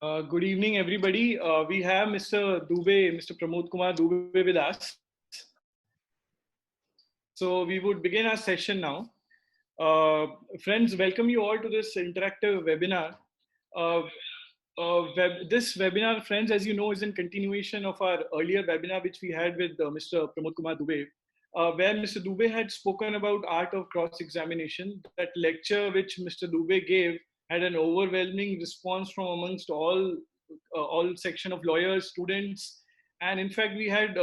Good evening, everybody. We have Mr. Dubey, Mr. Pramod Kumar Dubey with us. So we would begin our session now. Friends, welcome you all to this interactive webinar. Uh, this webinar, friends, as you know, is in continuation of our earlier webinar, which we had with Mr. Pramod Kumar Dubey, where Mr. Dubey had spoken about art of cross-examination. That lecture which Mr. Dubey gave had an overwhelming response from amongst all section of lawyers, students, and in fact, we had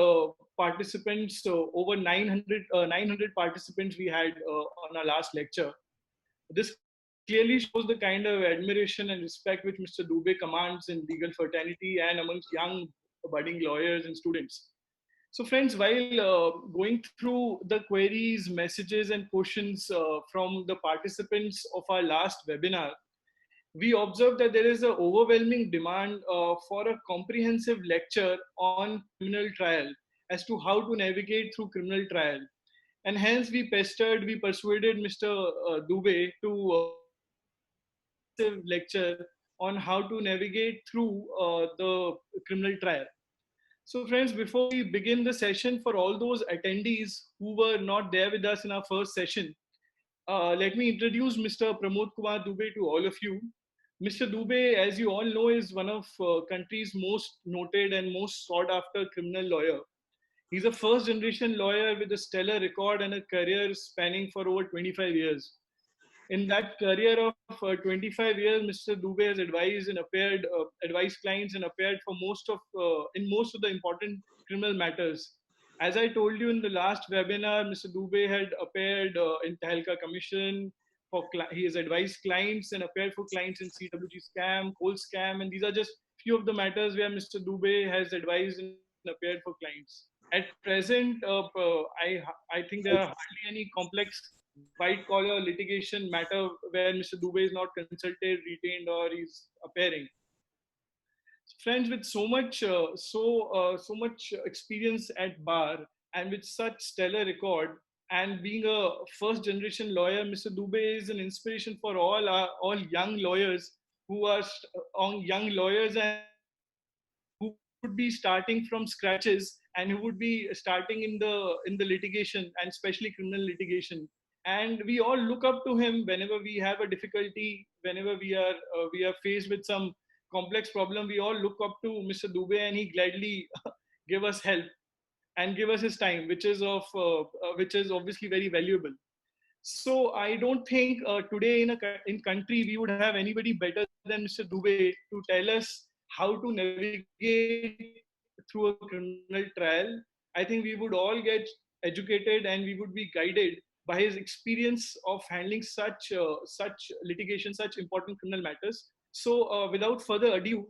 participants, over 900 participants we had on our last lecture. This clearly shows the kind of admiration and respect which Mr. Dubey commands in legal fraternity and amongst young budding lawyers and students. So, friends, while going through the queries, messages, and questions from the participants of our last webinar, we observed that there is an overwhelming demand for a comprehensive lecture on criminal trial as to how to navigate through criminal trial. And hence, we persuaded Mr. Dubey to lecture on how to navigate through the criminal trial. So, friends, before we begin the session, for all those attendees who were not there with us in our first session, let me introduce Mr. Pramod Kumar Dubey to all of you. Mr. Dubey, as you all know, is one of country's most noted and most sought after criminal lawyer. He's a first generation lawyer with a stellar record and a career spanning for over 25 years. In that career of 25 years, Mr. Dubey has advised and advised clients and appeared for in most of the important criminal matters. As I told you in the last webinar, Mr. Dubey had appeared in Tahelka Commission. He has advised clients and appeared for clients in CWG scam, coal scam, and these are just few of the matters where Mr. Dubey has advised and appeared for clients. At present, I think there are hardly any complex white collar litigation matter where Mr. Dubey is not consulted, retained, or is appearing. Friends, with so much experience at bar and with such stellar record, and being a first generation lawyer, Mr. Dubey is an inspiration for all young lawyers who are on young lawyers and who would be starting from scratches and who would be starting in the litigation and especially criminal litigation. And we all look up to him whenever we have a difficulty, whenever we are faced with some complex problem. We all look up to Mr. Dubey, and he gladly give us help and give us his time, which is obviously very valuable. So I don't think today in country we would have anybody better than Mr. Dubey to tell us how to navigate through a criminal trial. I think we would all get educated and we would be guided by his experience of handling such litigation, such important criminal matters. So without further ado,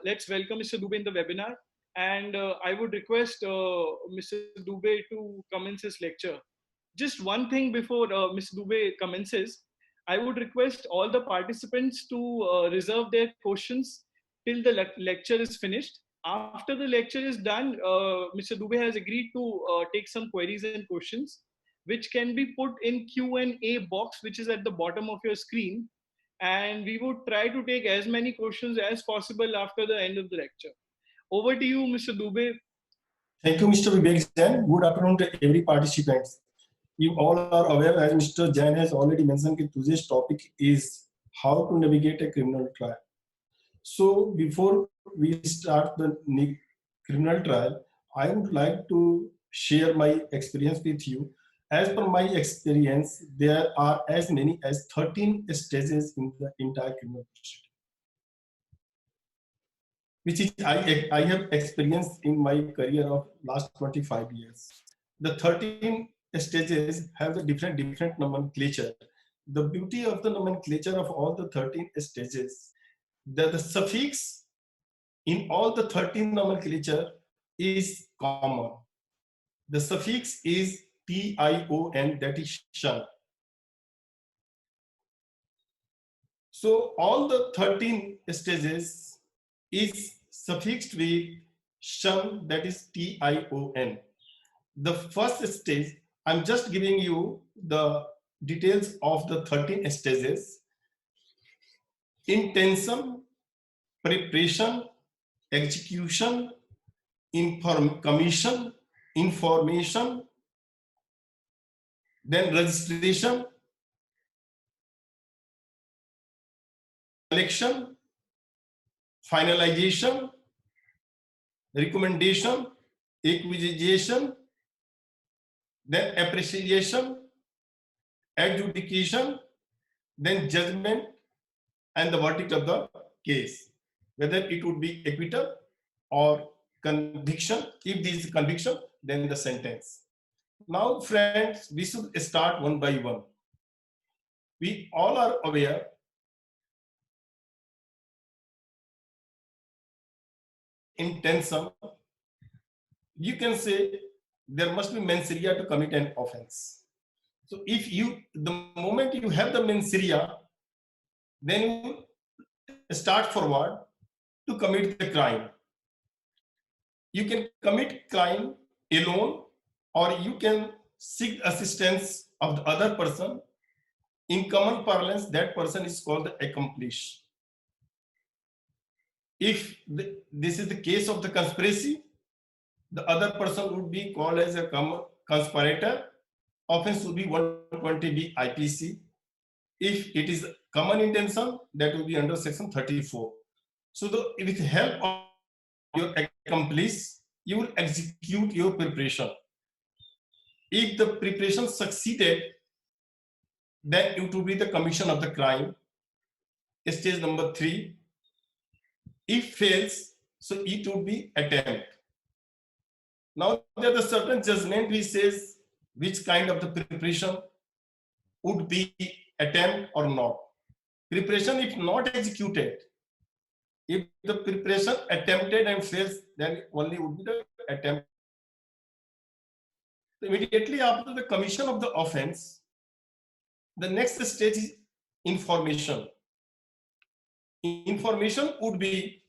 let's welcome Mr. Dubey in the webinar. And I would request Mr. Dubey to commence his lecture. Just one thing before Ms. Dubey commences, I would request all the participants to reserve their questions till the lecture is finished. After the lecture is done, Mr. Dubey has agreed to take some queries and questions, which can be put in Q&A box, which is at the bottom of your screen. And we would try to take as many questions as possible after the end of the lecture. Over to you, Mr. Dubey. Thank you, Mr. Vivek Jain. Good afternoon to every participant. You all are aware, as Mr. Jain has already mentioned, that today's topic is how to navigate a criminal trial. So before we start the criminal trial, I would like to share my experience with you. As per my experience, there are as many as 13 stages in the entire criminal proceeding, which is I have experienced in my career of last 25 years. The 13 stages have a different nomenclature. The beauty of the nomenclature of all the 13 stages, the suffix in all the 13 nomenclature is common. The suffix is TION, that is shun. So all the 13 stages is suffixed with shun, that is TION. The first stage, I'm just giving you the details of the 13 stages. Intention, preparation, execution, commission, information, then registration, collection, finalization, recommendation, acquisition, then appreciation, adjudication, then judgment, and the verdict of the case, whether it would be acquittal or conviction. If this is conviction, then the sentence. Now, friends, we should start one by one. We all are aware intention. You can say there must be mens rea to commit an offense. So if the moment you have the mens rea, then you start forward to commit the crime. You can commit crime alone, or you can seek assistance of the other person. In common parlance, that person is called the accomplice. If this is the case of the conspiracy, the other person would be called as a conspirator. Offense would be 120B IPC. If it is common intention, that will be under section 34. So with the help of your accomplice, you will execute your preparation. If the preparation succeeded, then it will be the commission of the crime, stage number 3. If fails, so it would be attempt. Now there is a certain judgment which says which kind of the preparation would be attempt or not. Preparation, if not executed, if the preparation attempted and fails, then only would be the attempt. Immediately after the commission of the offense, the next stage is information. Information would be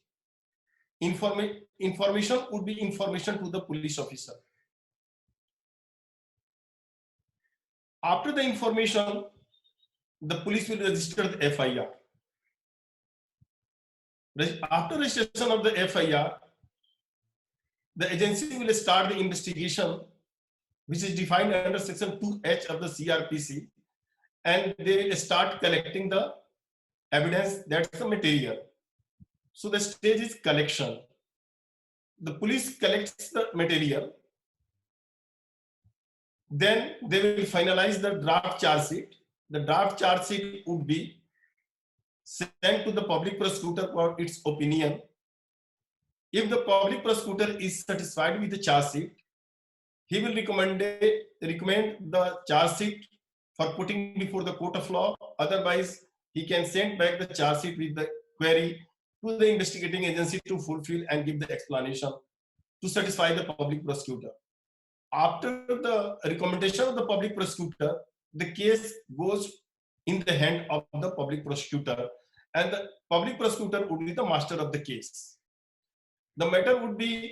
information to the police officer. After the information, the police will register the FIR. After registration of the FIR, the agency will start the investigation, which is defined under section 2H of the CRPC, and they will start collecting the evidence, that's the material. So the stage is collection. The police collects the material, then they will finalize the draft charge sheet. The draft charge sheet would be sent to the public prosecutor for its opinion. If the public prosecutor is satisfied with the charge sheet, he will recommend the charge sheet for putting before the court of law. Otherwise, he can send back the charge sheet with the query to the investigating agency to fulfill and give the explanation to satisfy the public prosecutor. After the recommendation of the public prosecutor, the case goes in the hand of the public prosecutor, and the public prosecutor would be the master of the case. The matter would be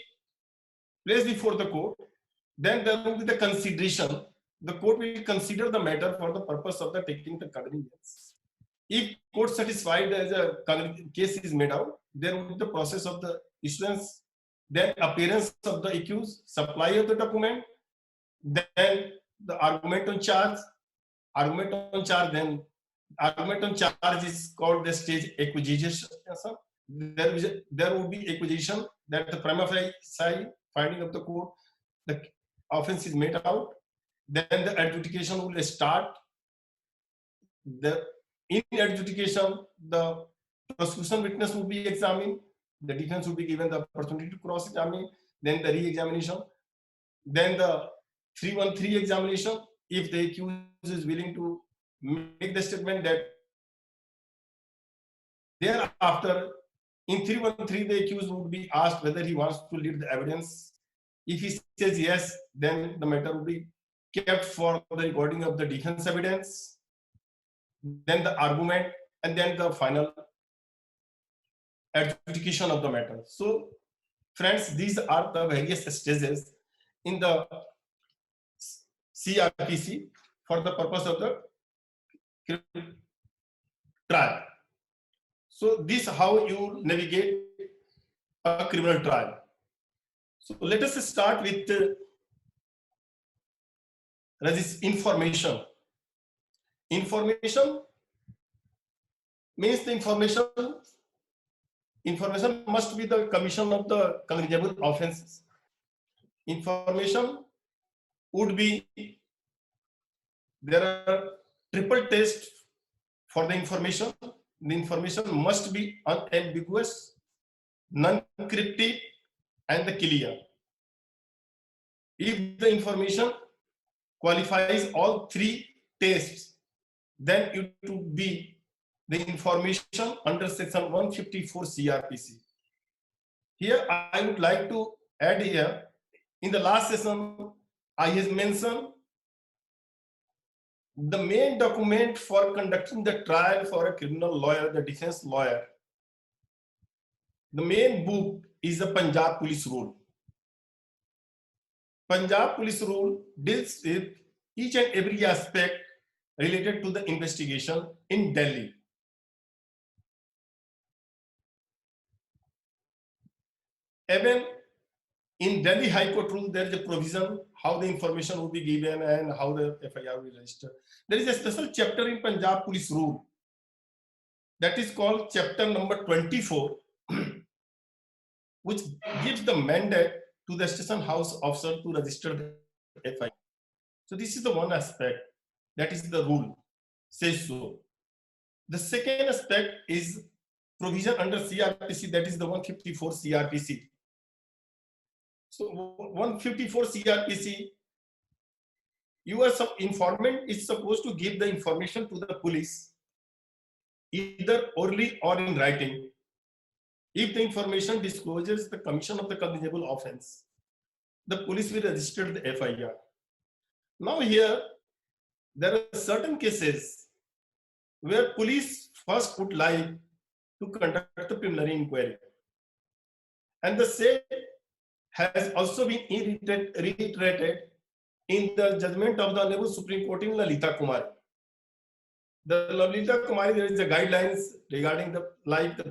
placed before the court. Then there will be the consideration. The court will consider the matter for the purpose of the taking the cognizance. If court satisfied as a case is made out, there will be the process of the issuance, then appearance of the accused, supply of the document, then the argument on charge. Then argument on charge is called the stage acquisition. There will be acquisition, that the prima facie finding of the court, the offense is made out. Then the adjudication will start. In adjudication, the prosecution witness will be examined. The defense will be given the opportunity to cross-examine. Then the re-examination. Then the 313 examination. If the accused is willing to make the statement, that thereafter, in 313, the accused would be asked whether he wants to leave the evidence. If he says yes, then the matter will be kept for the recording of the defense evidence, then the argument, and then the final adjudication of the matter. So, friends, these are the various stages in the CRPC for the purpose of the trial. So, this is how you navigate a criminal trial. So let us start with information. Information means the information must be the commission of the cognizable offenses. Information would be, there are triple tests for the information. The information must be unambiguous, non-cryptic, and the clear. If the information qualifies all three tests, then it would be the information under section 154 CRPC. Here I would like to add here, in the last session I have mentioned the main document for conducting the trial for a criminal lawyer, the defense lawyer. The main book is the Punjab Police Rule. Punjab Police Rule deals with each and every aspect related to the investigation in Delhi. Even in Delhi High Court rule, there is a provision how the information will be given and how the FIR will be registered. There is a special chapter in Punjab Police Rule that is called chapter number 24, which gives the mandate to the station house officer to register the FIR. So this is the one aspect, that is the rule says so. The second aspect is provision under CRPC, that is the 154 CRPC. So 154 CRPC, your informant is supposed to give the information to the police either orally or in writing. If the information discloses the commission of the cognizable offense, the police will register the FIR. Now here, there are certain cases where police first would like to conduct the preliminary inquiry. And the same has also been reiterated in the judgment of the Honorable Supreme Court in Lalita Kumari. The Lalita Kumari, there is a guidelines regarding the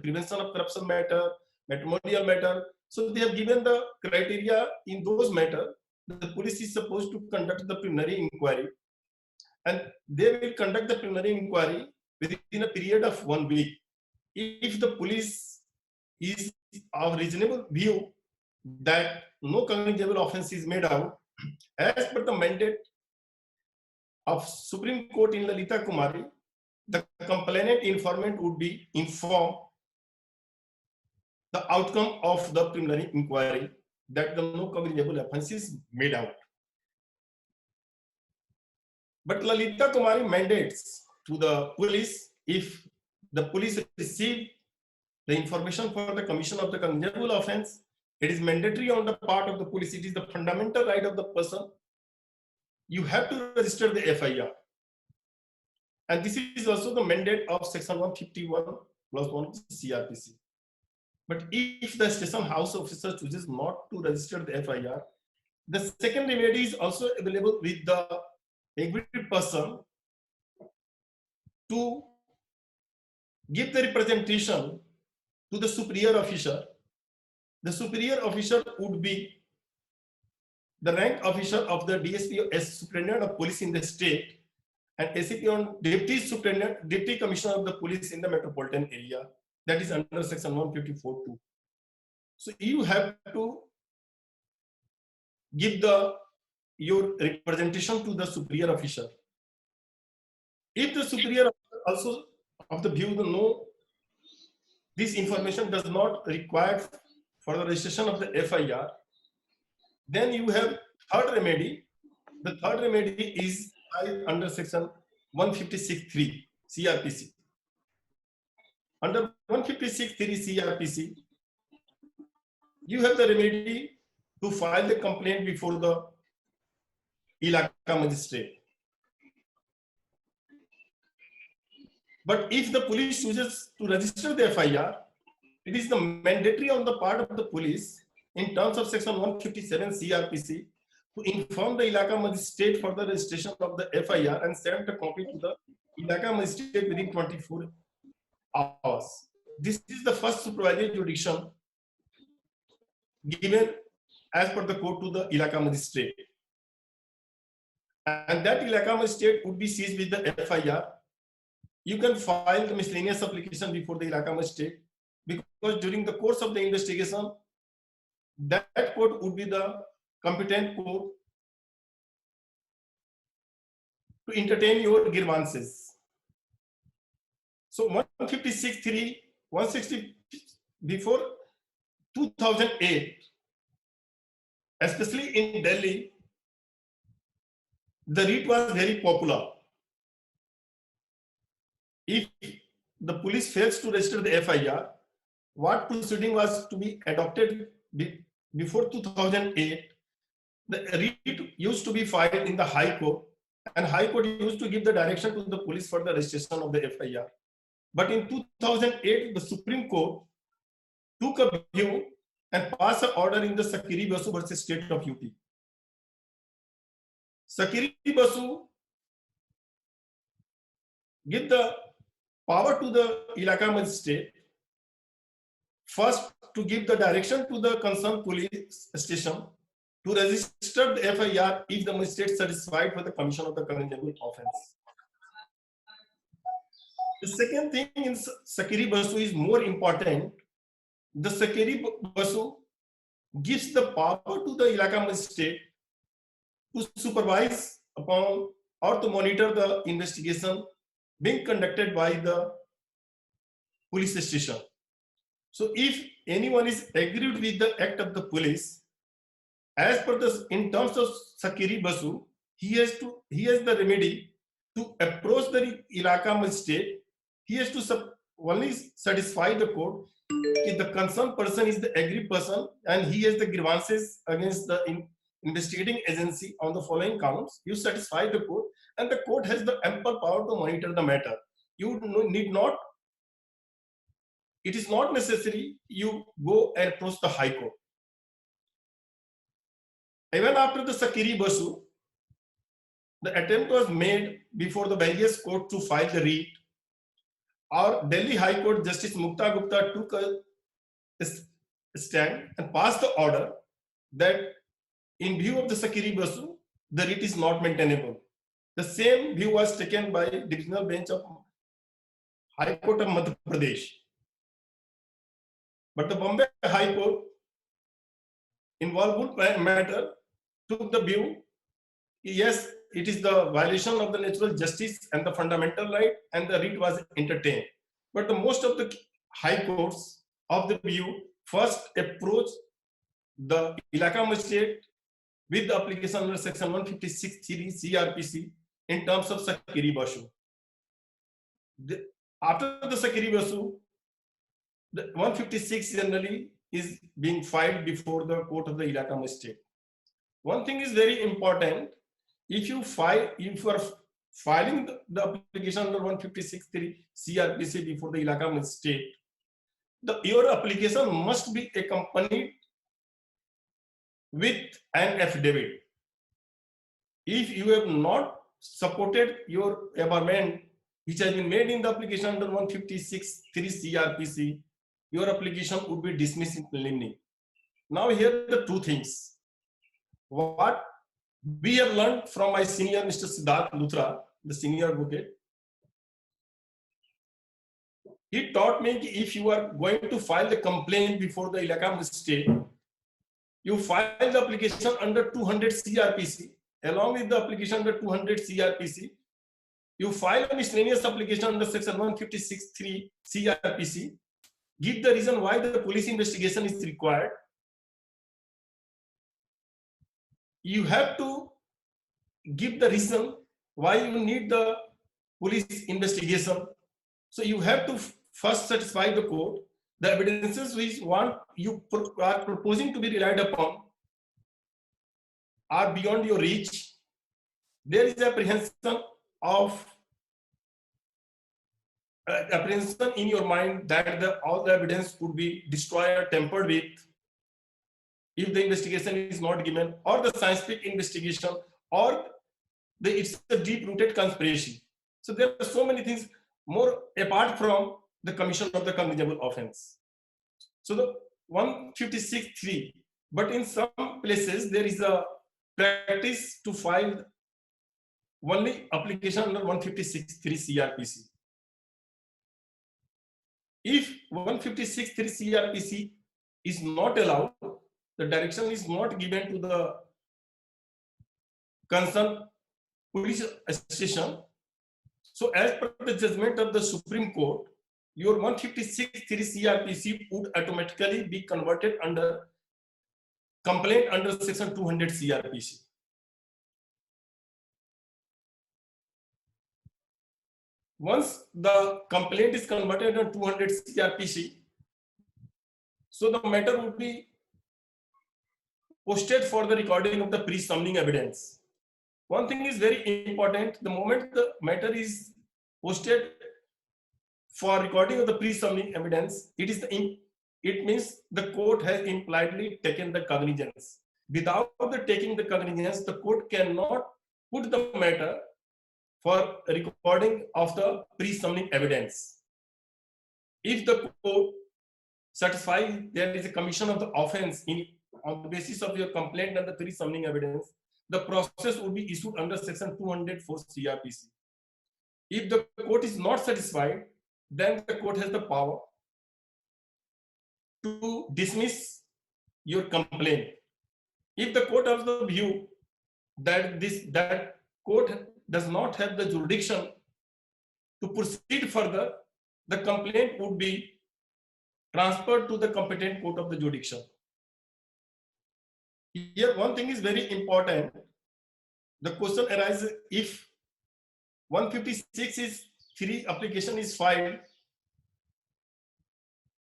prevention of corruption matter, matrimonial matter. So they have given the criteria in those matters. The police is supposed to conduct the preliminary inquiry, and they will conduct the preliminary inquiry within a period of 1 week. If the police is of reasonable view that no cognizable offense is made out, as per the mandate of Supreme Court in Lalita Kumari, the complainant informant would be informed the outcome of the preliminary inquiry that the no cognizable offense is made out. But Lalita Kumari mandates to the police, if the police receive the information for the commission of the cognizable offense, it is mandatory on the part of the police. It is the fundamental right of the person. You have to register the FIR. And this is also the mandate of section 151 plus 1 CRPC. But if the station house officer chooses not to register the FIR, the second remedy is also available with the aggrieved person to give the representation to the superior officer. The superior officer would be the rank officer of the DSP as superintendent of police in the state, and ACP on deputy commissioner of the police in the metropolitan area. That is under section 154(2). So you have to give your representation to the superior officer. If the superior officer also of the view to know this information does not require for the registration of the FIR, then you have third remedy. The third remedy is under section 156(3) CRPC. Under 156(3) CRPC, you have the remedy to file the complaint before the Ilaka magistrate. But if the police chooses to register the FIR, it is the mandatory on the part of the police in terms of section 157 CRPC to inform the Ilaka magistrate for the registration of the FIR and send a copy to the Ilaka magistrate within 24 hours. This is the first supervisory jurisdiction given as per the code to the Ilaka magistrate. And that Ilaka magistrate would be seized with the FIR. You can file the miscellaneous application before the Ilaka magistrate, because during the course of the investigation, that court would be the competent court to entertain your grievances. So 156(3), 160 before 2008, especially in Delhi, the writ was very popular. If the police fails to register the FIR, what proceeding was to be adopted before 2008? The writ used to be filed in the High Court, and High Court used to give the direction to the police for the registration of the FIR. But in 2008, the Supreme Court took a view and passed an order in the Sakiri Basu versus State of UP. Sakiri Basu give the power to the Ilaka magistrate first to give the direction to the concerned police station to register the FIR if the magistrate satisfied for the commission of the condemnable offence. The second thing in Sakiri Basu is more important. The Sakiri Basu gives the power to the Ilaka magistrate to supervise upon or to monitor the investigation being conducted by the police station. So if anyone is agreed with the act of the police, as per the in terms of Sakiri Basu, he has the remedy to approach the Ilaka magistrate. He has to only satisfy the court if the concerned person is the aggrieved person and he has the grievances against the investigating agency on the following counts. You satisfy the court, and the court has the ample power to monitor the matter. You need not. It is not necessary you go and approach the High Court. Even after the Sakiri Basu, the attempt was made before the various courts to file the writ. Our Delhi High Court Justice Mukta Gupta took a stand and passed the order that in view of the Sakiri Basu, the writ is not maintainable. The same view was taken by Divisional Bench of High Court of Madhya Pradesh. But the Bombay High Court, in Walwood matter, took the view, yes, it is the violation of the natural justice and the fundamental right, and the writ was entertained. But the most of the high courts of the view first approach the Ilaka magistrate with the application under section 156(3) CRPC in terms of Sakiri Basu. After the Sakiri Basu, the 156 generally is being filed before the court of the Ilaka magistrate. One thing is very important. If you are filing the application under 156(3) CRPC before the Ilaka magistrate, your application must be accompanied with an affidavit. If you have not supported your averment which has been made in the application under 156(3) CRPC, your application would be dismissed in limine. Now here are the two things. What we have learned from my senior, Mr. Siddharth Luthra, the senior advocate. He taught me that if you are going to file the complaint before the Ilaka magistrate, you file the application under 200 CRPC. Along with the application under 200 CRPC, you file a miscellaneous application under section 156(3) CRPC. Give the reason why the police investigation is required. You have to give the reason why you need the police investigation. So you have to first satisfy the court. The evidences which you are proposing to be relied upon are beyond your reach. There is apprehension in your mind that all the evidence could be destroyed or tampered with if the investigation is not given, or the scientific investigation, or it's a deep-rooted conspiracy. So there are so many things more apart from the commission of the condemnable offense. So the 156(3) But in some places, there is a practice to file only application under 156(3) CRPC. If 156(3) CRPC is not allowed, the direction is not given to the concerned police station. So as per the judgment of the Supreme Court, your 156(3) CRPC would automatically be converted under complaint under section 200 CRPC. Once the complaint is converted under 200 CRPC, so the matter would be posted for the recording of the pre-summoning evidence. One thing is very important: the moment the matter is posted for recording of the pre-summoning evidence, it means the court has impliedly taken the cognizance. Without the taking the cognizance, the court cannot put the matter for recording of the pre-summoning evidence. If the court satisfies there is a commission of the offense on the basis of your complaint and the pre-summoning evidence, the process would be issued under section 204 CRPC. If the court is not satisfied, then the court has the power to dismiss your complaint. If the court has the view that that court does not have the jurisdiction to proceed further, the complaint would be transferred to the competent court of the jurisdiction. Here, one thing is very important. The question arises if 156(3) application is filed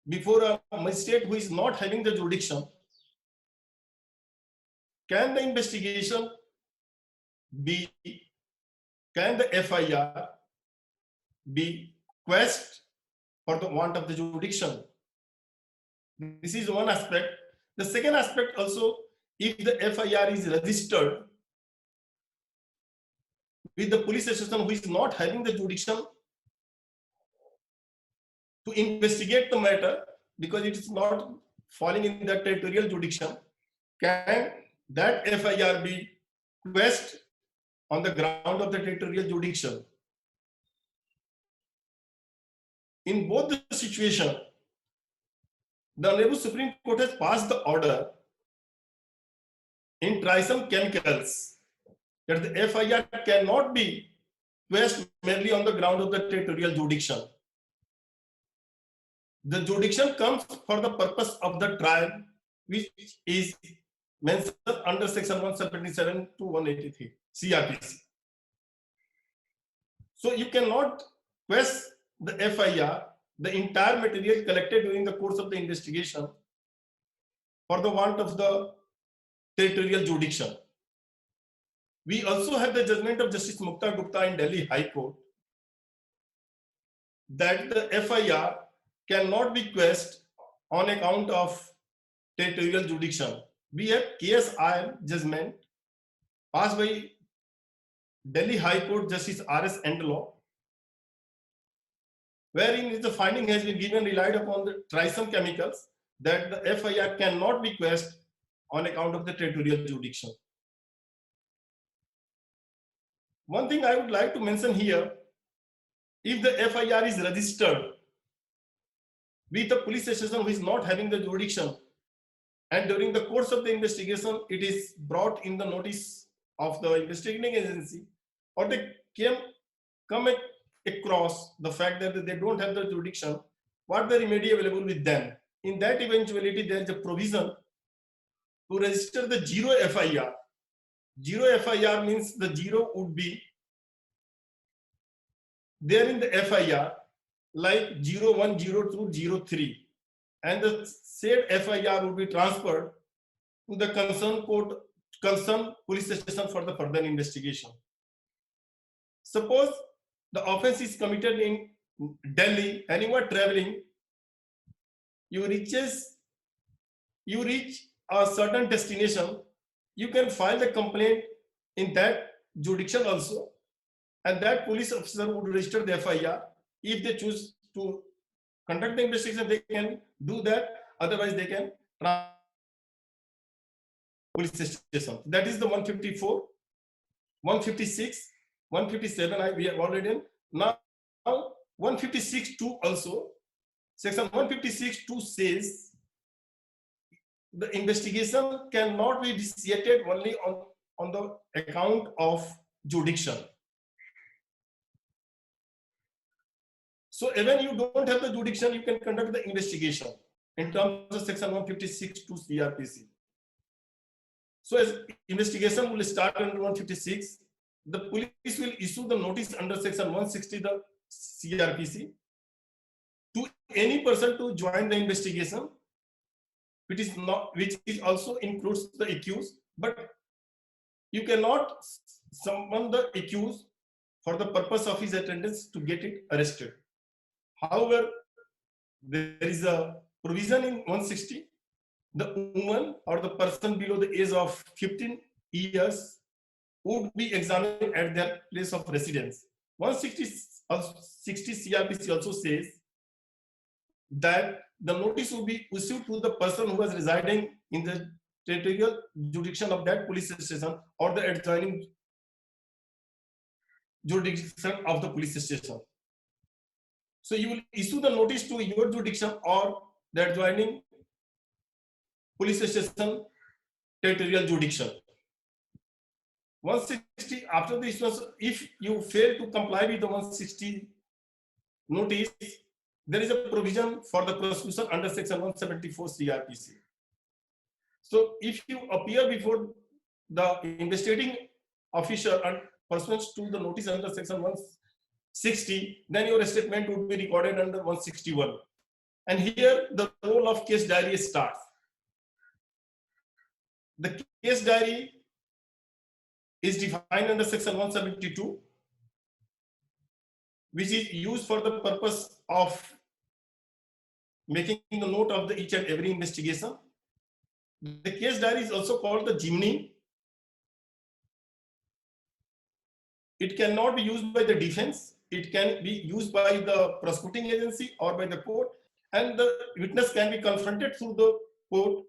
before a magistrate who is not having the jurisdiction, can the investigation be, can the FIR be quashed for the want of the jurisdiction? This is one aspect. The second aspect also, if the FIR is registered with the police station who is not having the jurisdiction to investigate the matter because it is not falling in the territorial jurisdiction, can that FIR be quashed on the ground of the territorial jurisdiction? In both the situation, the Honorable Supreme Court has passed the order in Trisome Chemicals that the FIR cannot be quashed merely on the ground of the territorial jurisdiction. The jurisdiction comes for the purpose of the trial, which is mentioned under section 177 to 183 CRPC. So you cannot quash the FIR, the entire material collected during the course of the investigation, for the want of the territorial jurisdiction. We also have the judgment of Justice Mukta Gupta in Delhi High Court that the FIR cannot be quashed on account of territorial jurisdiction. We have KSIR judgment passed by Delhi High Court Justice R.S. Endlaw, wherein the finding has been given relied upon the Trisome Chemicals that the FIR cannot be quashed on account of the territorial jurisdiction. One thing I would like to mention here, if the FIR is registered with the police station who is not having the jurisdiction, and during the course of the investigation, it is brought in the notice of the investigating agency, or they come across the fact that they don't have the jurisdiction, what the remedy available with them? In that eventuality, there is a provision to register the zero FIR. Zero FIR means the zero would be there in the FIR, like 01, 02, 03, and the said FIR would be transferred to the concerned police station for the further investigation. Suppose the offense is committed in Delhi and you are traveling, you reach a certain destination, you can file the complaint in that jurisdiction also, and that police officer would register the FIR. If they choose to conduct the investigation, they can do that. Otherwise, they can police station. That is the 154, 156, 157. We have already done. Now 156(2) also. Section 156(2) says the investigation cannot be initiated only on the account of jurisdiction. So even you don't have the jurisdiction, you can conduct the investigation in terms of section 156(2) CRPC. So as investigation will start under 156, the police will issue the notice under section 160 the CRPC to any person to join the investigation, which is also includes the accused, but you cannot summon the accused for the purpose of his attendance to get it arrested. However, there is a provision in 160. The woman or the person below the age of 15 years would be examined at their place of residence. 160 CRPC also says that the notice will be issued to the person who is residing in the territorial jurisdiction of that police station or the adjoining jurisdiction of the police station. So you will issue the notice to your jurisdiction or the adjoining police station territorial jurisdiction. 160, after the issuance, if you fail to comply with the 160 notice, there is a provision for the prosecution under section 174 CRPC. So if you appear before the investigating officer and pursuant to the notice under section 160, then your statement would be recorded under 161. And here the role of case diary starts. The case diary is defined under section 172, which is used for the purpose of making the note of each and every investigation. The case diary is also called the Jimny. It cannot be used by the defense. It can be used by the prosecuting agency or by the court, and the witness can be confronted through the court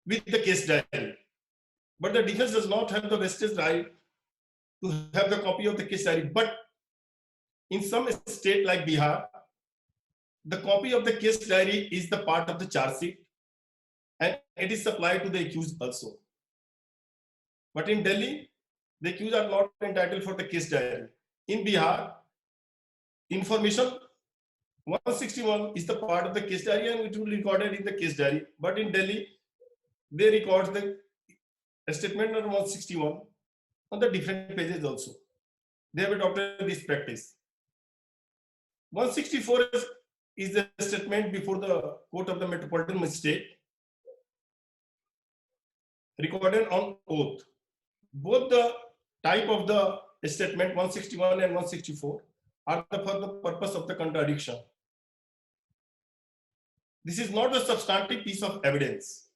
with the case diary. But the defense does not have the vested right to have the copy of the case diary. But in some state like Bihar, the copy of the case diary is the part of the charge sheet, and it is supplied to the accused also. But in Delhi, the accused are not entitled for the case diary. In Bihar, information 161 is the part of the case diary and it will be recorded in the case diary. But in Delhi, they record the statement number 161 on the different pages also. They have adopted this practice. 164 is the statement before the court of the Metropolitan Magistrate, recorded on oath. Both the type of the statement 161 and 164 are for the purpose of the contradiction. This is not a substantive piece of evidence.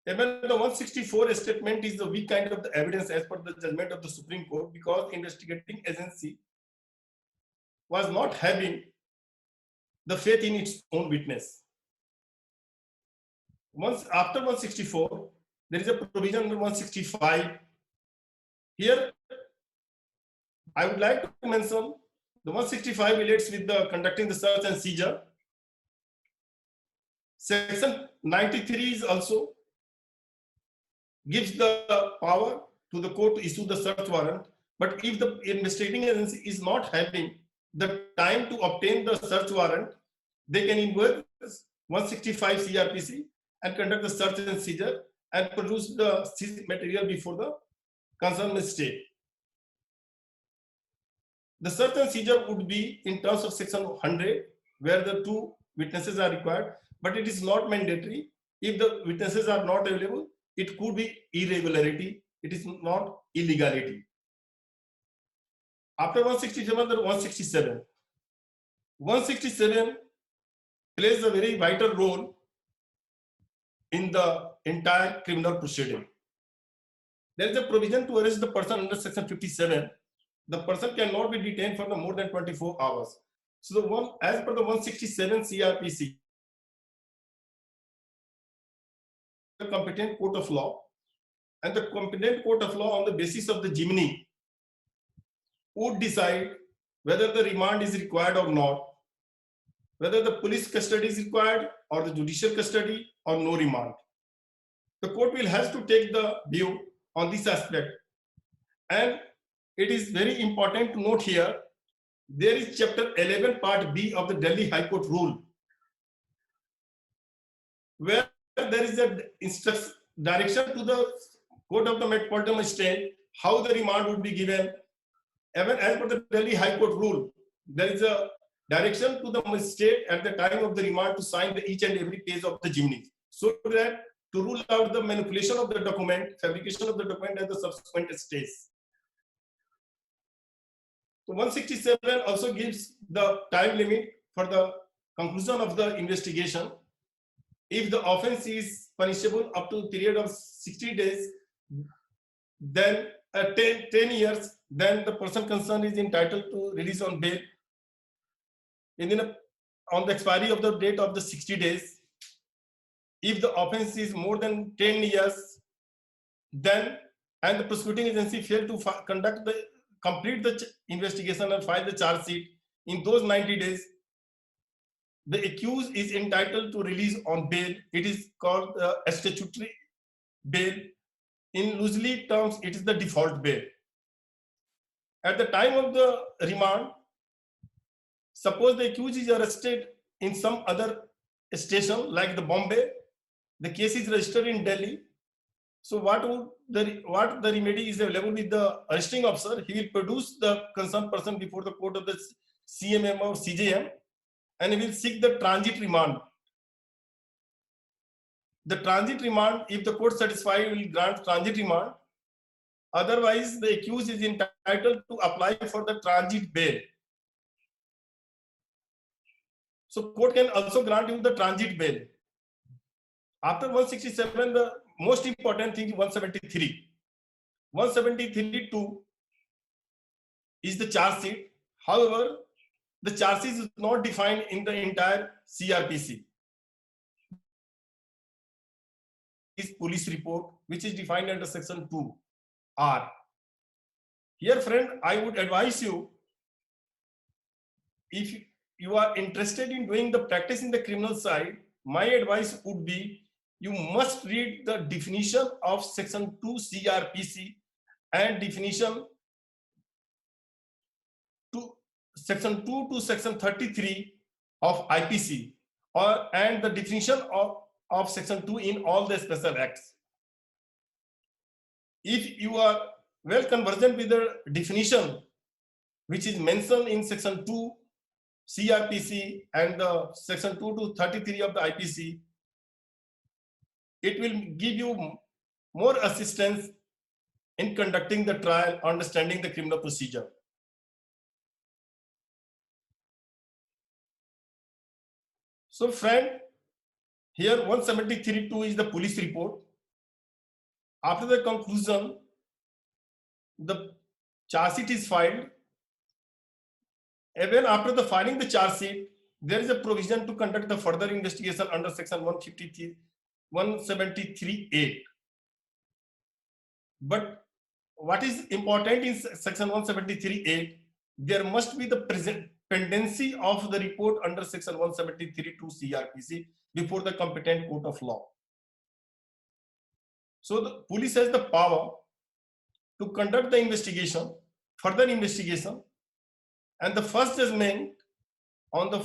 Even the 164 statement is the weak kind of the evidence as per the judgment of the Supreme Court, because investigating agency was not having the faith in its own witness. Once after 164, there is a provision under 165. Here, I would like to mention the 165 relates with the conducting the search and seizure. Section 93 is also gives the power to the court to issue the search warrant. But if the investigating agency is not having the time to obtain the search warrant, they can invoke 165 CRPC and conduct the search and seizure and produce the seized material before the concerned magistrate. The search and seizure would be in terms of section 100, where the two witnesses are required, but it is not mandatory. If the witnesses are not available, it could be irregularity. It is not illegality. After 167, the 167. 167 plays a very vital role in the entire criminal proceeding. There is a provision to arrest the person under section 57. The person cannot be detained for more than 24 hours. So the one, as per the 167 CRPC, competent court of law, and the competent court of law on the basis of the Jimny would decide whether the remand is required or not, whether the police custody is required or the judicial custody or no remand. The court will have to take the view on this aspect. And it is very important to note here, there is chapter 11 part B of the Delhi High Court rule, where there is a direction to the Court of the Metropolitan Magistrate how the remand would be given. Even as per the Delhi High Court rule, there is a direction to the magistrate at the time of the remand to sign each and every page of the Jimny, so that to rule out the manipulation of the document, fabrication of the document at the subsequent stage. So 167 also gives the time limit for the conclusion of the investigation. If the offense is punishable up to a period of 60 days, then 10 years, then the person concerned is entitled to release on bail on the expiry of the date of the 60 days. If the offense is more than 10 years, then, and the prosecuting agency failed to complete the investigation and file the charge sheet in those 90 days, the accused is entitled to release on bail. It is called a statutory bail. In loosely terms, it is the default bail. At the time of the remand, suppose the accused is arrested in some other station like the Bombay, the case is registered in Delhi. So what the remedy is available with the arresting officer? He will produce the concerned person before the court of the CMM or CJM, and he will seek the transit remand. The transit remand, if the court satisfied, will grant transit remand. Otherwise, the accused is entitled to apply for the transit bail. So court can also grant him the transit bail. After 167, the most important thing is 173. 173(2) is the charge sheet. However, the charge sheet is not defined in the entire CRPC. Is police report, which is defined under section 2R. Here, friend, I would advise you, if you are interested in doing the practice in the criminal side, my advice would be you must read the definition of section 2 CRPC and definition to section 2 to section 33 of IPC, and the definition of section 2 in all the special acts. If you are well conversant with the definition which is mentioned in section 2 CRPC and the section 2 to 33 of the IPC, it will give you more assistance in conducting the trial, understanding the criminal procedure. So friend, here 173(2) is the police report. After the conclusion, the charge sheet is filed. Even after the filing the charge sheet, there is a provision to conduct the further investigation under section 173(8). But what is important in section 173(8), there must be the present pendency of the report under section 173(2) CRPC before the competent court of law. So the police has the power to conduct the investigation, further investigation, and the first judgment on the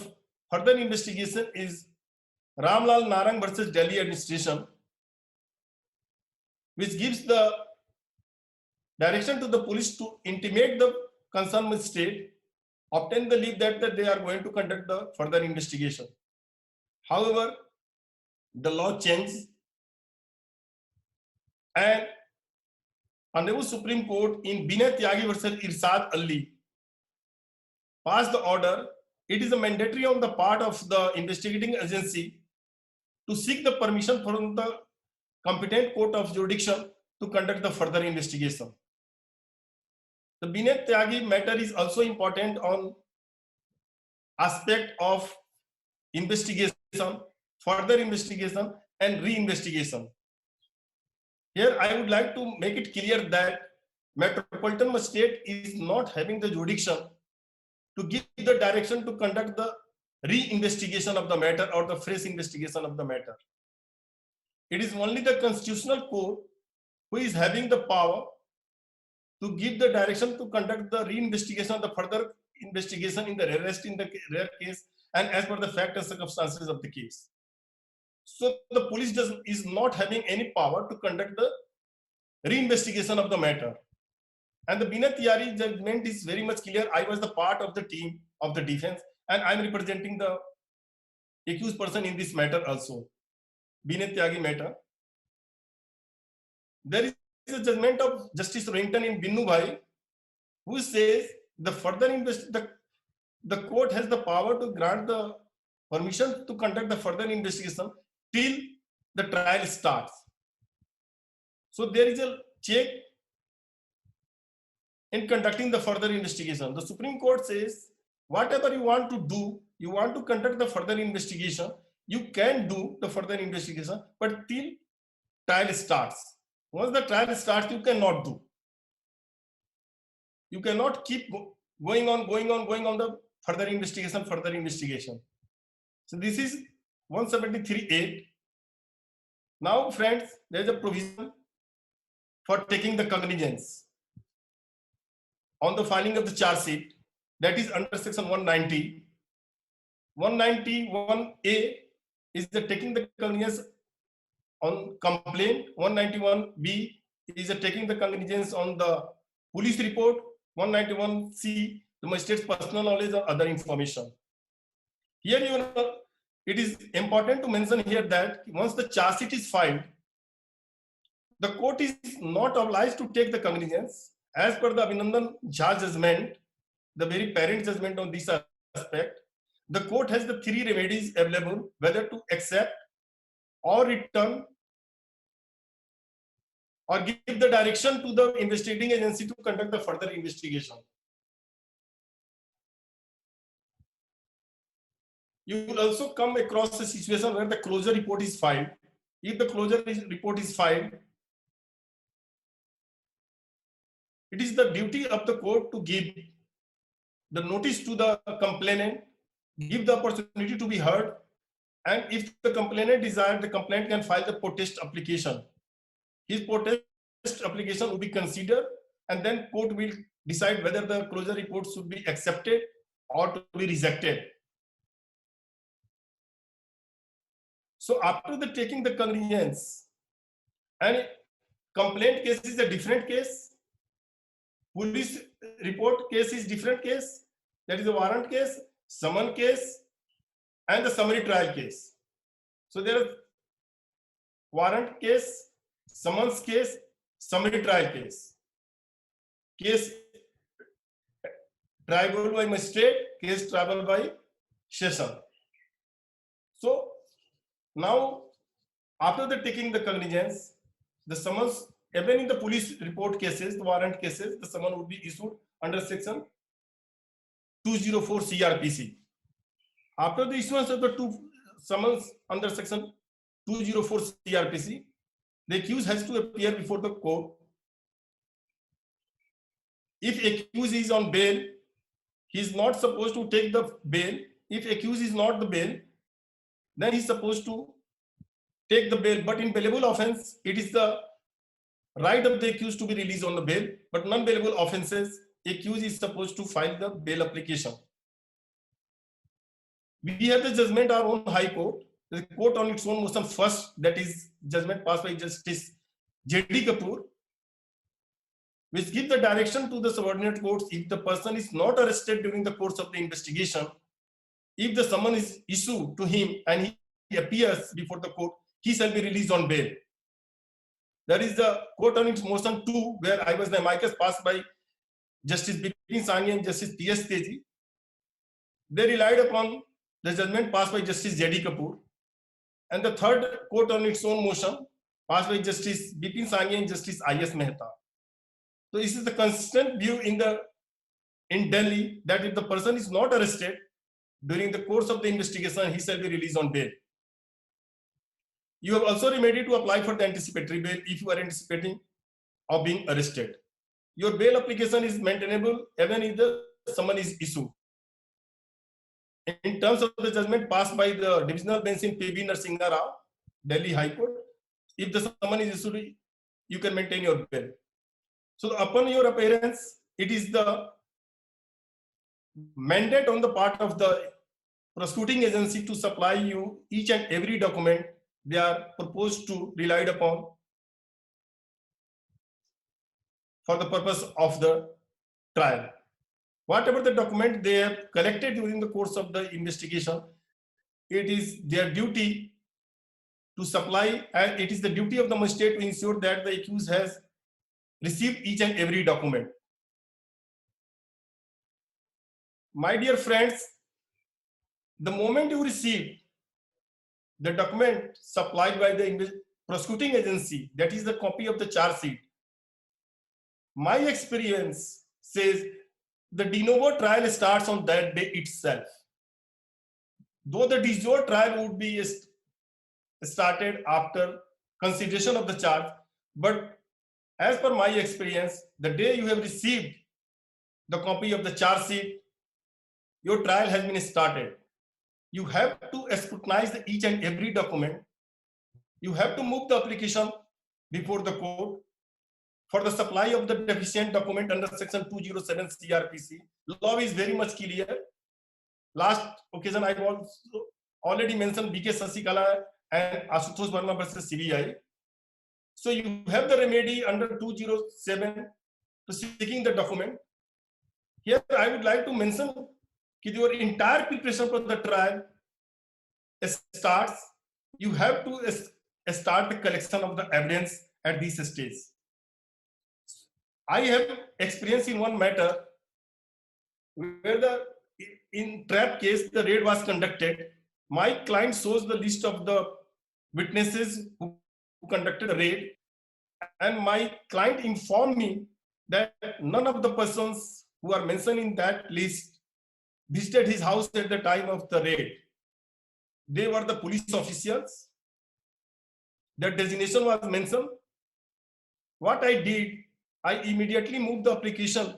further investigation is Ramlal Narang versus Delhi administration, which gives the direction to the police to intimate the concerned magistrate, obtain the leave that they are going to conduct the further investigation. However, the law changed, and Honorable Supreme Court in Binay Tyagi versus Irshad Ali passed the order. It is a mandatory on the part of the investigating agency to seek the permission from the competent court of jurisdiction to conduct the further investigation. The Binay Tyagi matter is also important on aspect of investigation, further investigation, and re-investigation. Here, I would like to make it clear that Metropolitan Magistrate is not having the jurisdiction to give the direction to conduct the re-investigation of the matter or the fresh investigation of the matter. It is only the Constitutional Court who is having the power to give the direction to conduct the re-investigation of the further investigation in the rarest in the rare case and as per the fact and circumstances of the case. So the police is not having any power to conduct the re-investigation of the matter. And the Binay Tiyari judgment is very much clear. I was the part of the team of the defense and I'm representing the accused person in this matter also. Binay Tiyari matter. There is a judgment of Justice Rohinton in Binnu Bhai, who says the further the court has the power to grant the permission to conduct the further investigation till the trial starts. So there is a check in conducting the further investigation. The Supreme Court says whatever you want to do, you want to conduct the further investigation, you can do the further investigation, but till trial starts. Once the trial starts, you cannot do. You cannot keep going on the further investigation. So this is 173(8). Now, friends, there is a provision for taking the cognizance on the filing of the charge sheet, that is under section 190. 191A is the taking the cognizance on complaint. 191B is the taking the cognizance on the police report. 191C, the magistrate's personal knowledge or other information. Here, it is important to mention here that once the charge sheet is filed, the court is not obliged to take the cognizance. As per the Abhinandan Jha judgment, the very parent judgment on this aspect, the court has the three remedies available, whether to accept or return or give the direction to the investigating agency to conduct the further investigation. You will also come across a situation where the closure report is filed. If the closure report is filed, it is the duty of the court to give the notice to the complainant, give the opportunity to be heard, and if the complainant desires, the complainant can file the protest application. His protest application will be considered, and then court will decide whether the closure report should be accepted or to be rejected. So after the taking the cognizance, and complaint case is a different case, police report case is different case, that is a warrant case, summon case, and the summary trial case. So there are warrant case, summons case, summary trial case. Case triable by magistrate, case triable by session. So now, after the taking the cognizance, the summons, even in the police report cases, the warrant cases, the summons would be issued under section 204 CRPC. After the issuance of the two summons under section 204 CRPC, the accused has to appear before the court. If accused is on bail, he is not supposed to take the bail. If accused is not the bail, then he is supposed to take the bail. But in bailable offense, it is the right of the accused to be released on the bail. But non-bailable offenses, accused is supposed to file the bail application. We have the judgment our own High Court, the court on its own motion first, that is judgment passed by Justice J.D. Kapoor, which gives the direction to the subordinate courts if the person is not arrested during the course of the investigation, if the summons is issued to him and he appears before the court, he shall be released on bail. That is the court on its motion 2, where I was the amicus passed by Justice Bipin Sanghi and Justice P.S. Teji. They relied upon the judgment passed by Justice J.D. Kapoor. And the third court on its own motion passed by Justice Bipin Sanghi and Justice I.S. Mehta. So this is the consistent view in Delhi that if the person is not arrested during the course of the investigation, he shall be released on bail. You have also remedy to apply for the anticipatory bail if you are anticipating of being arrested. Your bail application is maintainable even if the summon is issued. In terms of the judgment passed by the divisional bench in P.V. Narasimha Rao, Delhi High Court, if the summon is issued, you can maintain your bail. So upon your appearance, it is the mandate on the part of the prosecuting agency to supply you each and every document they are proposed to relied upon for the purpose of the trial. Whatever the document they have collected during the course of the investigation, it is their duty to supply, and it is the duty of the magistrate to ensure that the accused has received each and every document. My dear friends, the moment you receive the document supplied by the prosecuting agency, that is the copy of the charge sheet, my experience says the de novo trial starts on that day itself. Though the de jure trial would be started after consideration of the charge, but as per my experience, the day you have received the copy of the charge sheet, your trial has been started. You have to scrutinize each and every document. You have to move the application before the court for the supply of the deficient document under section 207 CRPC. Law is very much clear. Last occasion I was already mentioned BK Sasikala and Ashutosh Verma versus CBI. So you have the remedy under 207 to seeking the document. Here I would like to mention that your entire preparation for the trial starts. You have to start the collection of the evidence at this stage. I have experience in one matter where in trap case the raid was conducted. My client shows the list of the witnesses who conducted the raid, and my client informed me that none of the persons who are mentioned in that list visited his house at the time of the raid. They were the police officials. Their designation was mentioned. What I did, I immediately moved the application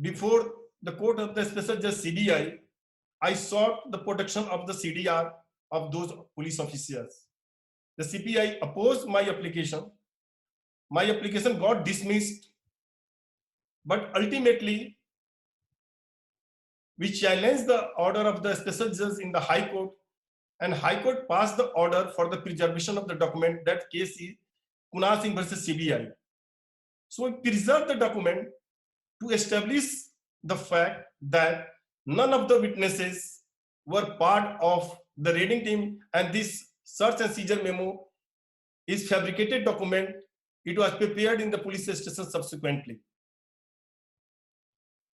before the court of the special judge CBI. I sought the protection of the CDR of those police officers. The CPI opposed my application. My application got dismissed, but ultimately we challenged the order of the special judge in the High Court, and High Court passed the order for the preservation of the document. That case is Kunal Singh versus CBI. So we preserved the document to establish the fact that none of the witnesses were part of the raiding team, and this search and seizure memo is fabricated document. It was prepared in the police station subsequently.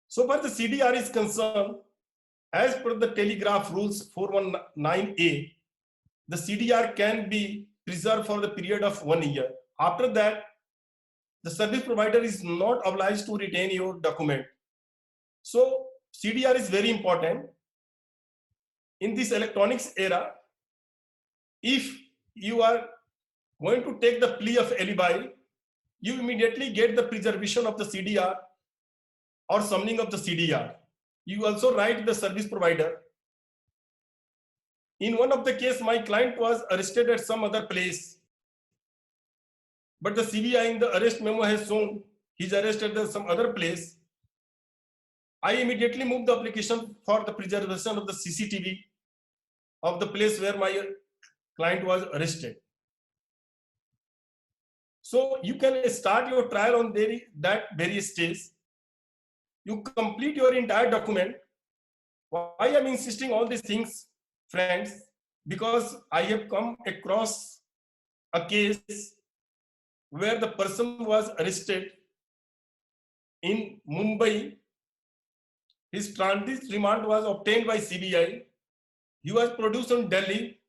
So far the CDR is concerned, as per the Telegraph Rules 419A, the CDR can be preserved for the period of 1 year. After that, the service provider is not obliged to retain your document. So CDR is very important. In this electronics era, if you are going to take the plea of alibi, you immediately get the preservation of the CDR or summoning of the CDR. You also write the service provider. In one of the case, my client was arrested at some other place, but the CBI in the arrest memo has shown he's arrested at some other place. I immediately moved the application for the preservation of the CCTV of the place where my client was arrested. So you can start your trial on that very stage. You complete your entire document. Why I'm insisting all these things, friends? Because I have come across a case where the person was arrested in Mumbai. His transit remand was obtained by CBI. He was produced in Delhi,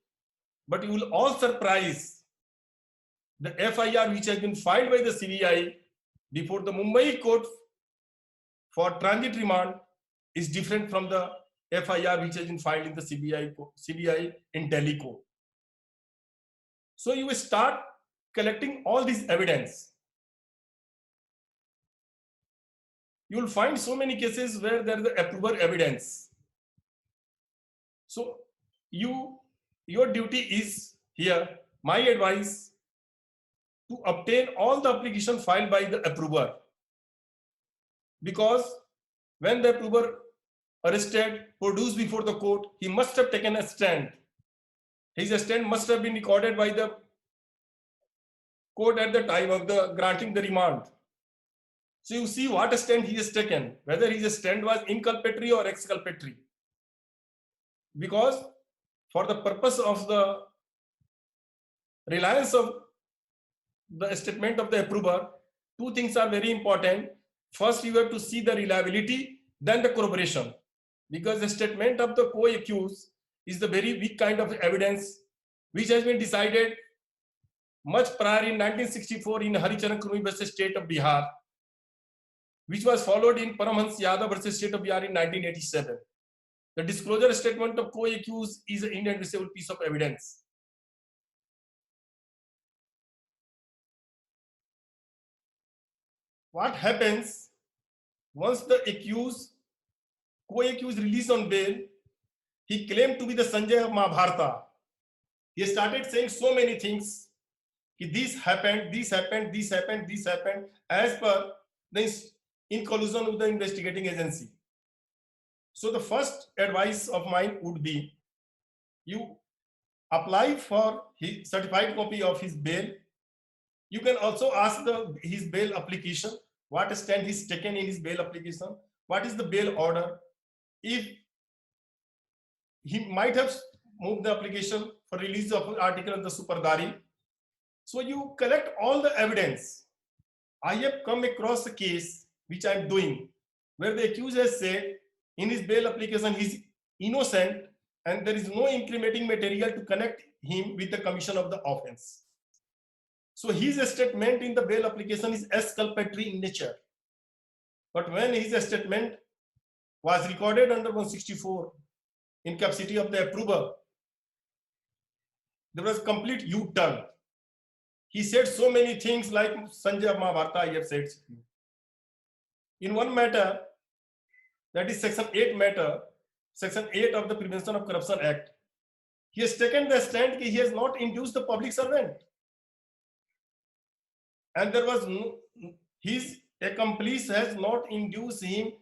but you will all surprise, the FIR which has been filed by the CBI before the Mumbai court for transit remand is different from the FIR which has been filed in the CBI in Delhi court. So you will start collecting all this evidence. You will find so many cases where there is approval evidence. So your duty is here, my advice, to obtain all the application filed by the approver. Because when the approver arrested, produced before the court, he must have taken a stand. His stand must have been recorded by the court at the time of the granting the remand. So you see what stand he has taken, whether his stand was inculpatory or exculpatory. Because for the purpose of the reliance of the statement of the approver, two things are very important. First, you have to see the reliability, then the corroboration. Because the statement of the co-accused is the very weak kind of evidence which has been decided much prior in 1964 in Haricharan Kurmi versus State of Bihar, which was followed in Paramhans Yadav versus State of Bihar in 1987. The disclosure statement of co-accused is an inadmissible piece of evidence. What happens once the co-accused released on bail? He claimed to be the Sanjay of Mahabharata. He started saying so many things. This happened, this happened, this happened, this happened, as per in collusion with the investigating agency. So the first advice of mine would be, you apply for his certified copy of his bail. You can also ask his bail application, what stand he's taken in his bail application, what is the bail order. If he might have moved the application for release of an article of the Superdari. So you collect all the evidence. I have come across a case which I am doing where the accused has said in his bail application he's innocent and there is no incriminating material to connect him with the commission of the offense. So his statement in the bail application is exculpatory in nature. But when his statement was recorded under 164 in capacity of the approver, there was complete U-turn. He said so many things like Sanjay of Mahabharata, I have said. In one matter, that is section 8 matter, section 8 of the Prevention of Corruption Act, he has taken the stand that he has not induced the public servant. And there was no, his accomplice has not induced him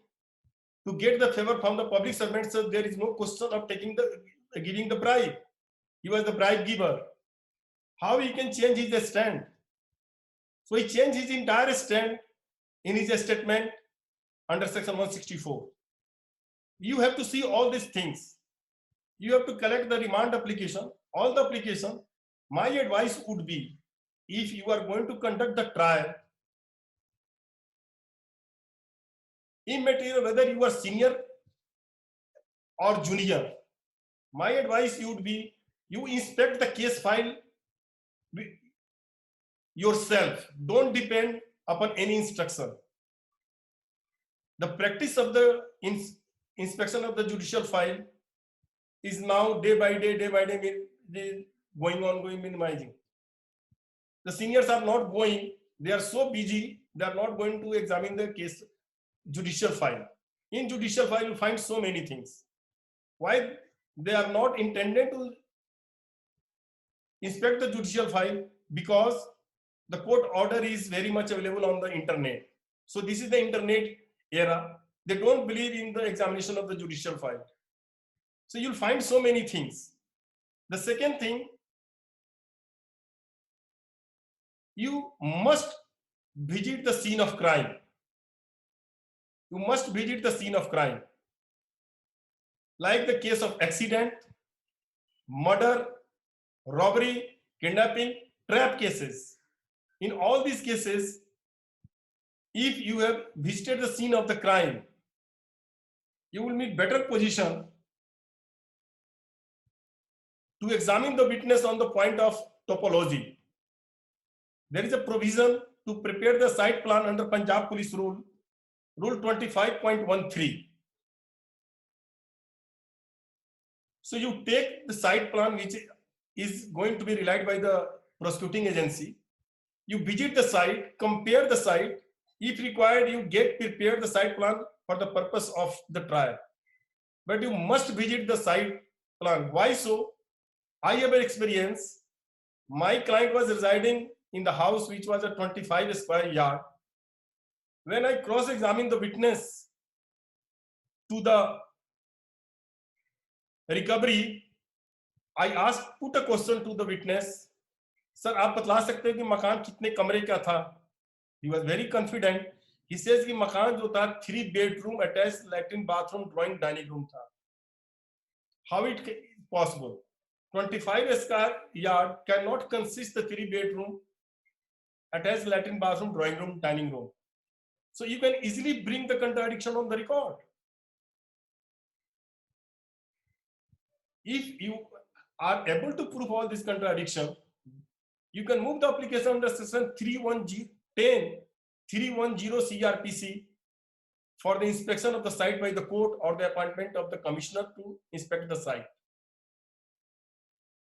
to get the favor from the public servant, so there is no question of giving the bribe. He was the bribe giver. How he can change his stand? So he changed his entire stand in his statement under section 164. You have to see all these things. You have to collect the remand application, all the application. My advice would be, if you are going to conduct the trial, immaterial whether you are senior or junior, my advice would be, you inspect the case file yourself. Don't depend upon any instruction. The practice of the inspection of the judicial file is now day by day going minimizing. The seniors are not going, they are so busy, they are not going to examine the case judicial file. In judicial file, you find so many things. Why they are not intended to inspect the judicial file? Because the court order is very much available on the internet. So this is the internet era. They don't believe in the examination of the judicial file. So you'll find so many things. The second thing, you must visit the scene of crime. You must visit the scene of crime. Like the case of accident, murder, robbery, kidnapping, trap cases. In all these cases, if you have visited the scene of the crime, you will be better position to examine the witness on the point of topology. There is a provision to prepare the site plan under Punjab Police Rule 25.13. So you take the site plan which is going to be relied by the prosecuting agency. You visit the site, compare the site. If required, you prepare the site plan for the purpose of the trial. But you must visit the site plan. Why so? I have an experience. My client was residing in the house which was a 25 square yard. When I cross-examined the witness to the recovery, I put a question to the witness. Sir, आप बतला सकते हैं कि मकान कितने कमरे का था? He was very confident. He says कि मकान जो था 3 bedroom attached latrine bathroom drawing dining room था. How it is possible? 25 square yard cannot consist the 3 bedroom attached latrine bathroom drawing room dining room. So you can easily bring the contradiction on the record. If you are able to prove all this contradiction, you can move the application under section 310 CRPC for the inspection of the site by the court or the appointment of the commissioner to inspect the site.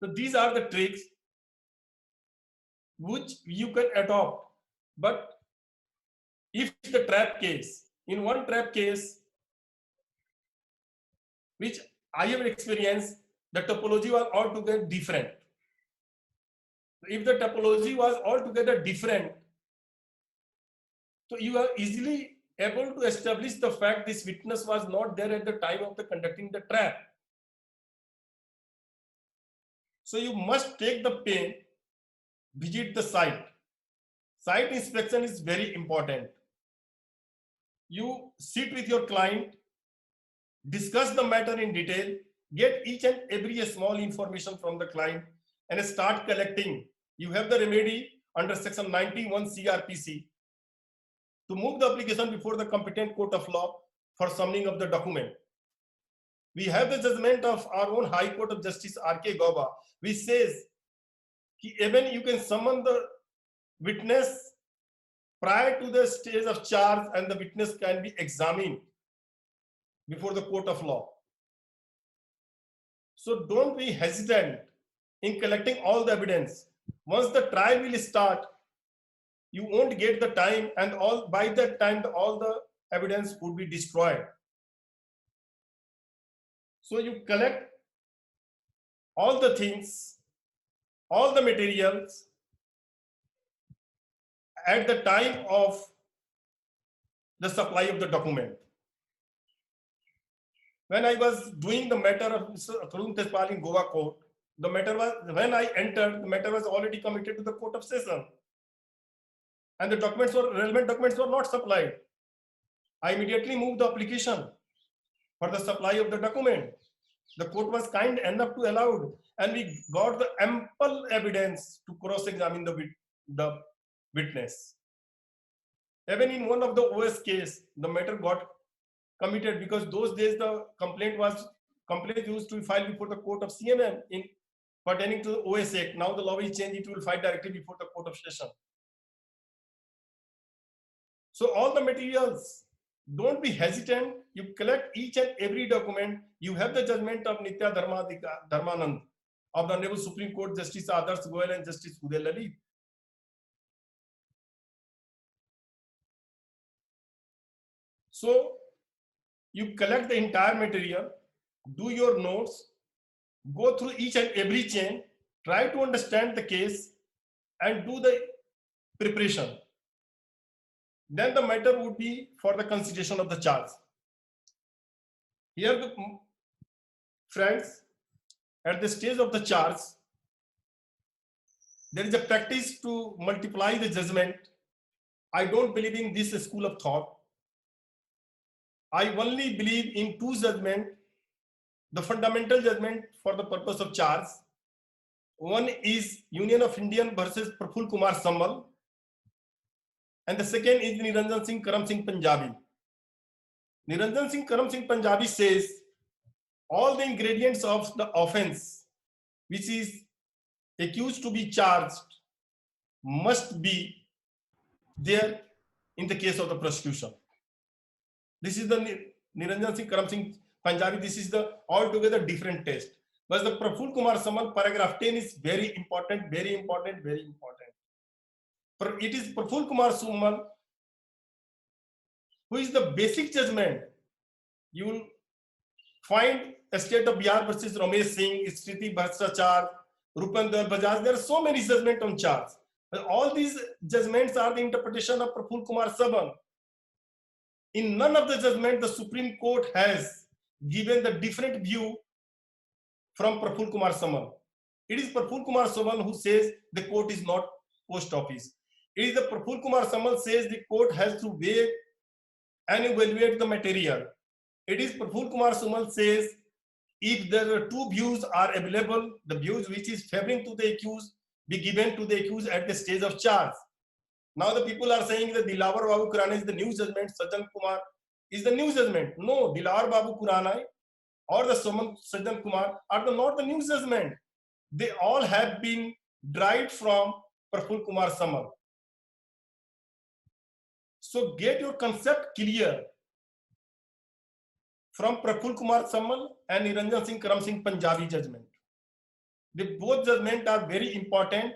So these are the tricks which you can adopt. But if the trap case, in one trap case, which I have experienced, the topology was altogether different. If the topology was altogether different, so you are easily able to establish the fact this witness was not there at the time of the conducting the trap. So you must take the pain, visit the site. Site inspection is very important. You sit with your client, discuss the matter in detail, get each and every small information from the client and start collecting. You have the remedy under section 91 CRPC to move the application before the competent court of law for summoning of the document. We have the judgment of our own High Court of Justice R.K. Gauba, which says even you can summon the witness prior to the stage of charge and the witness can be examined before the court of law. So don't be hesitant in collecting all the evidence. Once the trial will start, you won't get the time, and by that time all the evidence would be destroyed. So you collect all the things, all the materials at the time of the supply of the document. When I was doing the matter of Mr. Tarun Tejpal in Goa court, the matter was, when I entered, the matter was already committed to the court of session. And the relevant documents were not supplied. I immediately moved the application for the supply of the document. The court was kind enough to allow, and we got the ample evidence to cross-examine the witness. Even in one of the OS case, the matter got committed because those days the complaint used to be filed before the court of CMM in pertaining to the OS Act. Now the law will change, it will file directly before the court of session. So all the materials, don't be hesitant. You collect each and every document. You have the judgment of Nitya Dharmanand of the Honorable Supreme Court Justice Adarsh Goyal and Justice Uday Lalit. So you collect the entire material, do your notes, go through each and every chain, try to understand the case and do the preparation. Then the matter would be for the consideration of the charge. Here, friends, at the stage of the charge, there is a practice to multiply the judgment. I don't believe in this school of thought. I only believe in two judgments, the fundamental judgment for the purpose of charge. One is Union of Indian versus Praful Kumar Sambal, and the second is Niranjan Singh Karam Singh Punjabi. Niranjan Singh Karam Singh Punjabi says all the ingredients of the offense which is accused to be charged must be there in the case of the prosecution. This is the Niranjan Singh Karam Singh Punjabi. This is the altogether different test. was the Praful Kumar Samal. Paragraph 10 is very important, very important, very important. It is Praful Kumar Samal who is the basic judgment. You will find a state of Bihar versus Ramesh Singh, Sriti Bhattacharya, Rupendra Bajaj. There are so many judgments on charts. But all these judgments are the interpretation of Praful Kumar Samal. In none of the judgments, the Supreme Court has given the different view from Praful Kumar Samal. It is Praful Kumar Samal who says the court is not post office. It is the Praful Kumar Samal says the court has to weigh and evaluate the material. It is Praful Kumar Samal says if there are two views are available, the views which is favoring to the accused be given to the accused at the stage of charge. Now the people are saying that Dilawar Babu Khurana is the new judgment, Sajjan Kumar is the new judgment. No, Dilawar Babu Khurana or the Sajjan Kumar are not the new judgment. They all have been derived from Praful Kumar Samal. So get your concept clear from Praful Kumar Samal and Niranjan Singh Karam Singh Punjabi judgment. The both judgments are very important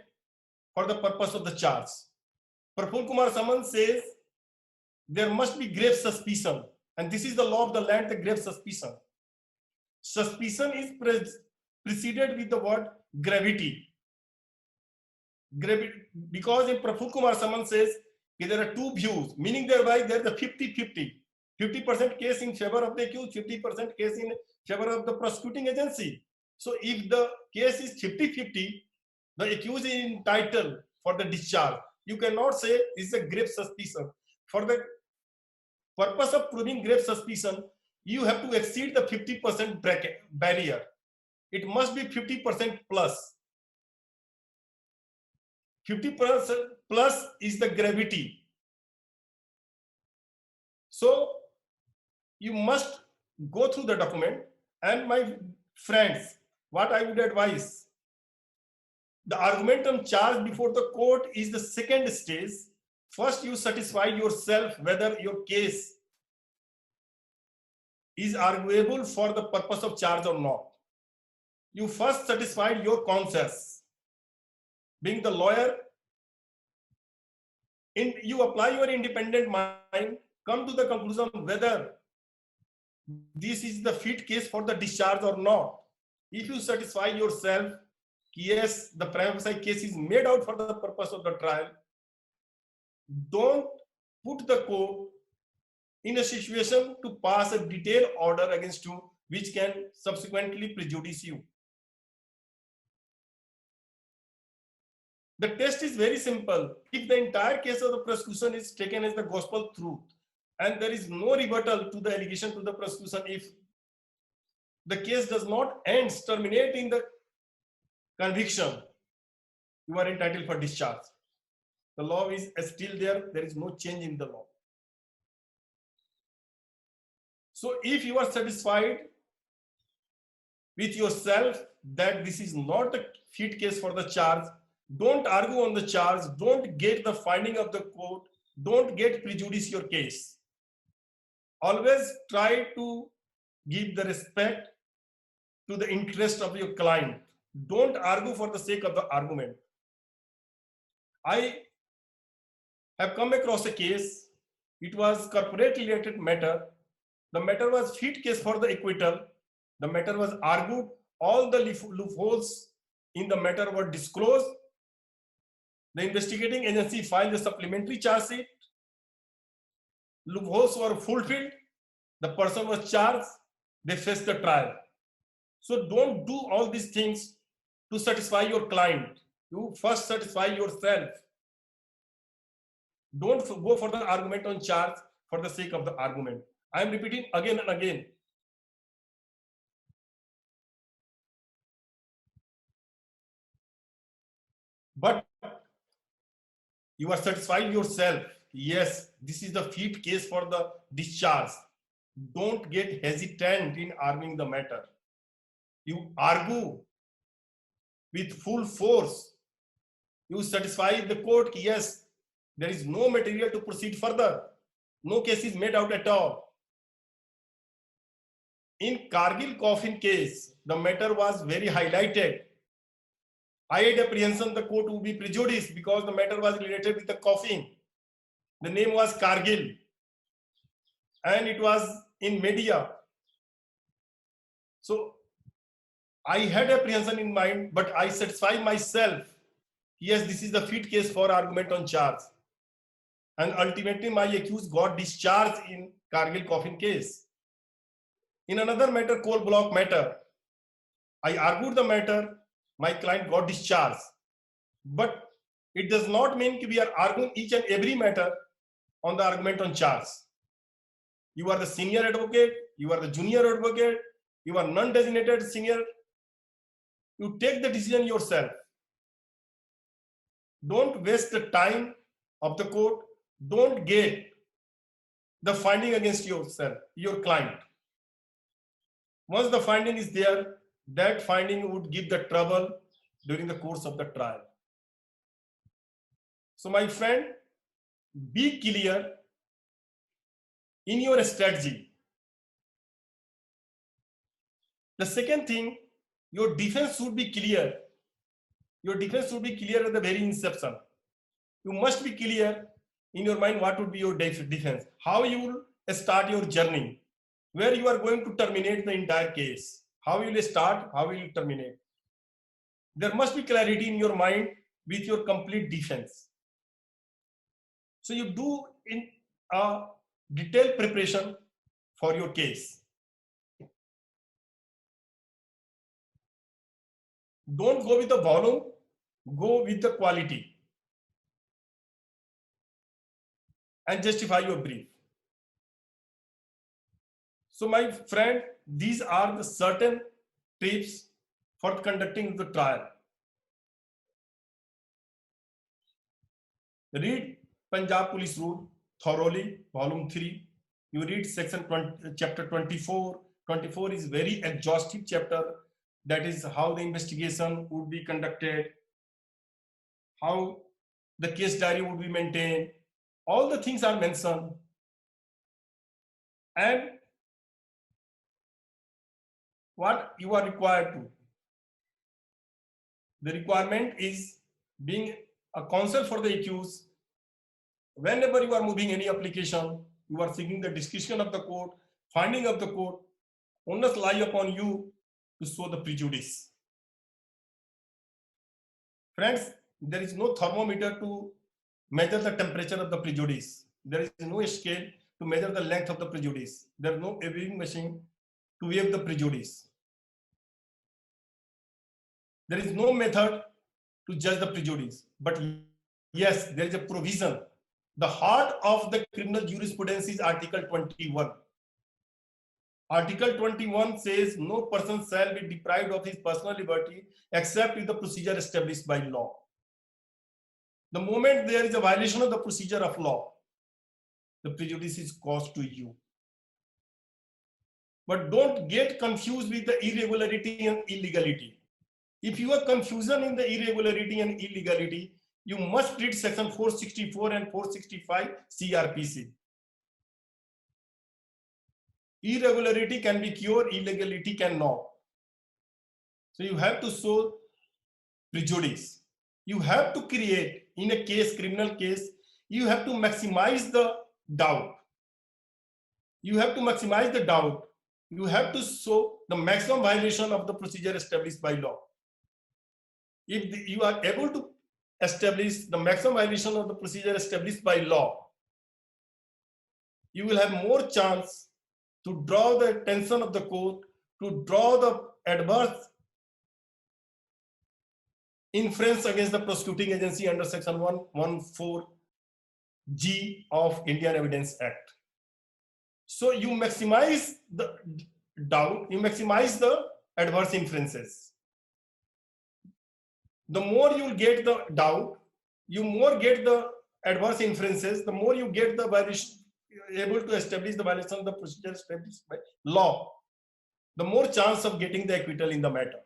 for the purpose of the charge. Praful Kumar Samal says there must be grave suspicion, and this is the law of the land, the grave suspicion. Suspicion is preceded with the word gravity. Because in Praful Kumar Samal says there are two views, meaning thereby there is a 50-50. 50% case in favor of the accused, 50% case in favor of the prosecuting agency. So if the case is 50-50, the accused is entitled for the discharge. You cannot say this is a grave suspicion. For the purpose of proving grave suspicion, you have to exceed the 50% barrier. It must be 50% plus. 50% plus is the gravity. So you must go through the document. And my friends, what I would advise, the argumentum charge before the court is the second stage. First, you satisfy yourself whether your case is arguable for the purpose of charge or not. You first satisfy your conscience. Being the lawyer, you apply your independent mind, come to the conclusion whether this is the fit case for the discharge or not. If you satisfy yourself, yes, the prima facie case is made out for the purpose of the trial, don't put the court in a situation to pass a detailed order against you, which can subsequently prejudice you. The test is very simple. If the entire case of the prosecution is taken as the gospel truth, and there is no rebuttal to the allegation to the prosecution, if the case does not end, terminate in the conviction, you are entitled for discharge. The law is still there. There is no change in the law. So if you are satisfied with yourself that this is not a fit case for the charge, don't argue on the charge, don't get the finding of the court, don't get prejudice your case. Always try to give the respect to the interest of your client. Don't argue for the sake of the argument. I have come across a case. It was corporate related matter. The matter was fit case for the acquittal. The matter was argued. All the loopholes in the matter were disclosed. The investigating agency filed a supplementary charge sheet. Loopholes were fulfilled. The person was charged. They faced the trial. So don't do all these things to satisfy your client. You first satisfy yourself. Don't go for the argument on charge for the sake of the argument. I am repeating again and again. But you are satisfied yourself. Yes, this is the fit case for the discharge. Don't get hesitant in arguing the matter. You argue with full force. You satisfy the court, yes, there is no material to proceed further. No case is made out at all. In Kargil coffin case, the matter was very highlighted. I had apprehension the court would be prejudiced because the matter was related with the coffin. The name was Kargil, and it was in media. So I had apprehension in mind, but I satisfied myself. Yes, this is the fit case for argument on charge. And ultimately, my accused got discharged in Kargil coffin case. In another matter, coal block matter, I argued the matter, my client got discharged. But it does not mean we are arguing each and every matter on the argument on charge. You are the senior advocate, you are the junior advocate, you are non-designated senior. You take the decision yourself. Don't waste the time of the court. Don't get the finding against yourself, your client. Once the finding is there, that finding would give the trouble during the course of the trial. So my friend, be clear in your strategy. The second thing, your defense should be clear. Your defense should be clear at the very inception. You must be clear in your mind what would be your defense, how you will start your journey, where you are going to terminate the entire case, how you will start, how you will terminate. There must be clarity in your mind with your complete defense. So you do in a detailed preparation for your case. Don't go with the volume, go with the quality and justify your brief. So my friend, these are the certain tips for conducting the trial. Read Punjab Police Rule thoroughly, volume 3. You read section 20, chapter 24. 24 is very exhaustive chapter. That is how the investigation would be conducted, how the case diary would be maintained. All the things are mentioned. And what you are required to. The requirement is being a counsel for the accused. Whenever you are moving any application, you are seeking the discretion of the court, finding of the court, onus lie upon you to show the prejudice. Friends, there is no thermometer to measure the temperature of the prejudice. There is no scale to measure the length of the prejudice. There is no weighing machine to weigh the prejudice. There is no method to judge the prejudice. But yes, there is a provision. The heart of the criminal jurisprudence is Article 21. Article 21 says no person shall be deprived of his personal liberty except with the procedure established by law. The moment there is a violation of the procedure of law, the prejudice is caused to you. But don't get confused with the irregularity and illegality. If you have confusion in the irregularity and illegality, you must read section 464 and 465 CRPC. Irregularity can be cured, illegality cannot. So you have to show prejudice. You have to create, in a case, criminal case, you have to maximize the doubt. You have to maximize the doubt. You have to show the maximum violation of the procedure established by law. If you are able to establish the maximum violation of the procedure established by law, you will have more chance to draw the attention of the court, to draw the adverse inference against the prosecuting agency under section 114G of Indian Evidence Act. So you maximize the doubt, you maximize the adverse inferences. The more you get the doubt, you more get the adverse inferences, the more you get the violation, able to establish the violation of the procedure established by law, the more chance of getting the acquittal in the matter.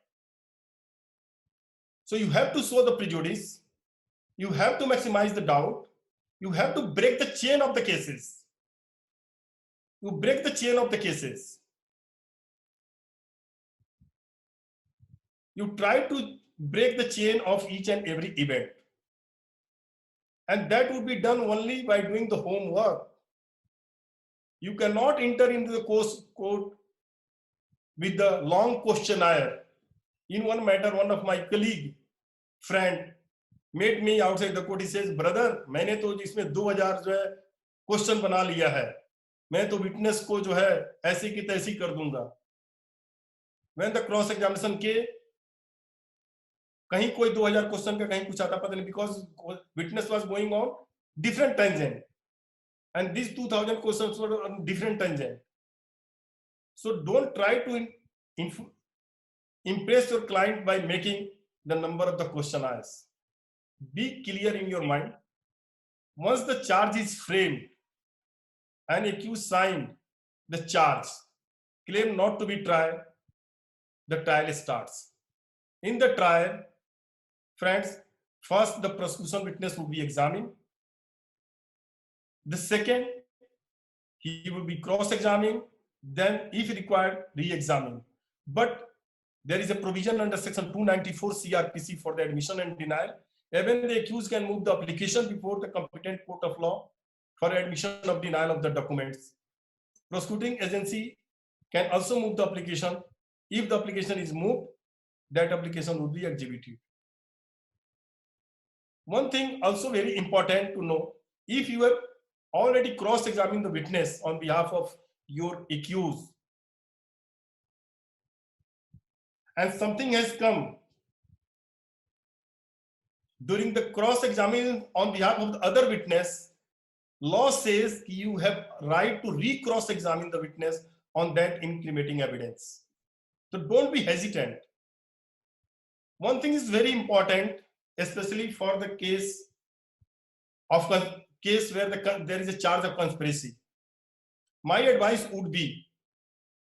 So you have to show the prejudice, you have to maximize the doubt, you have to break the chain of the cases. You break the chain of the cases. You try to break the chain of each and every event. And that would be done only by doing the homework. You cannot enter into the court with the long questionnaire. In one matter, one of my colleague, friend, met me outside the court. He says, brother, मैंने तो इसमें 2000 जो है question बना लिया है, मैं तो विटनेस को जो है ऐसी की तैसी कर दूंगा. When the cross examination के कहीं कोई 2000 क्वेश्चन का कहीं कुछ आता पता नहीं, because witness was going on different tangent and these 2000 questions were on different tangent. So don't try to impress your client by making the number of the questionnaires. Be clear in your mind. Once the charge is framed and accused signed the charge, claim not to be tried, the trial starts. In the trial, friends, first the prosecution witness will be examined. The second, he will be cross-examined. Then, if required, re-examined. But there is a provision under section 294 CRPC for the admission and denial. Even the accused can move the application before the competent court of law for admission of denial of the documents. Prosecuting agency can also move the application. If the application is moved, that application would be exhibited. One thing also very important to know, if you have already cross-examined the witness on behalf of your accused and something has come during the cross-examination on behalf of the other witness, law says you have right to re-cross-examine the witness on that incriminating evidence. So don't be hesitant. One thing is very important, especially for the case where there is a charge of conspiracy. My advice would be,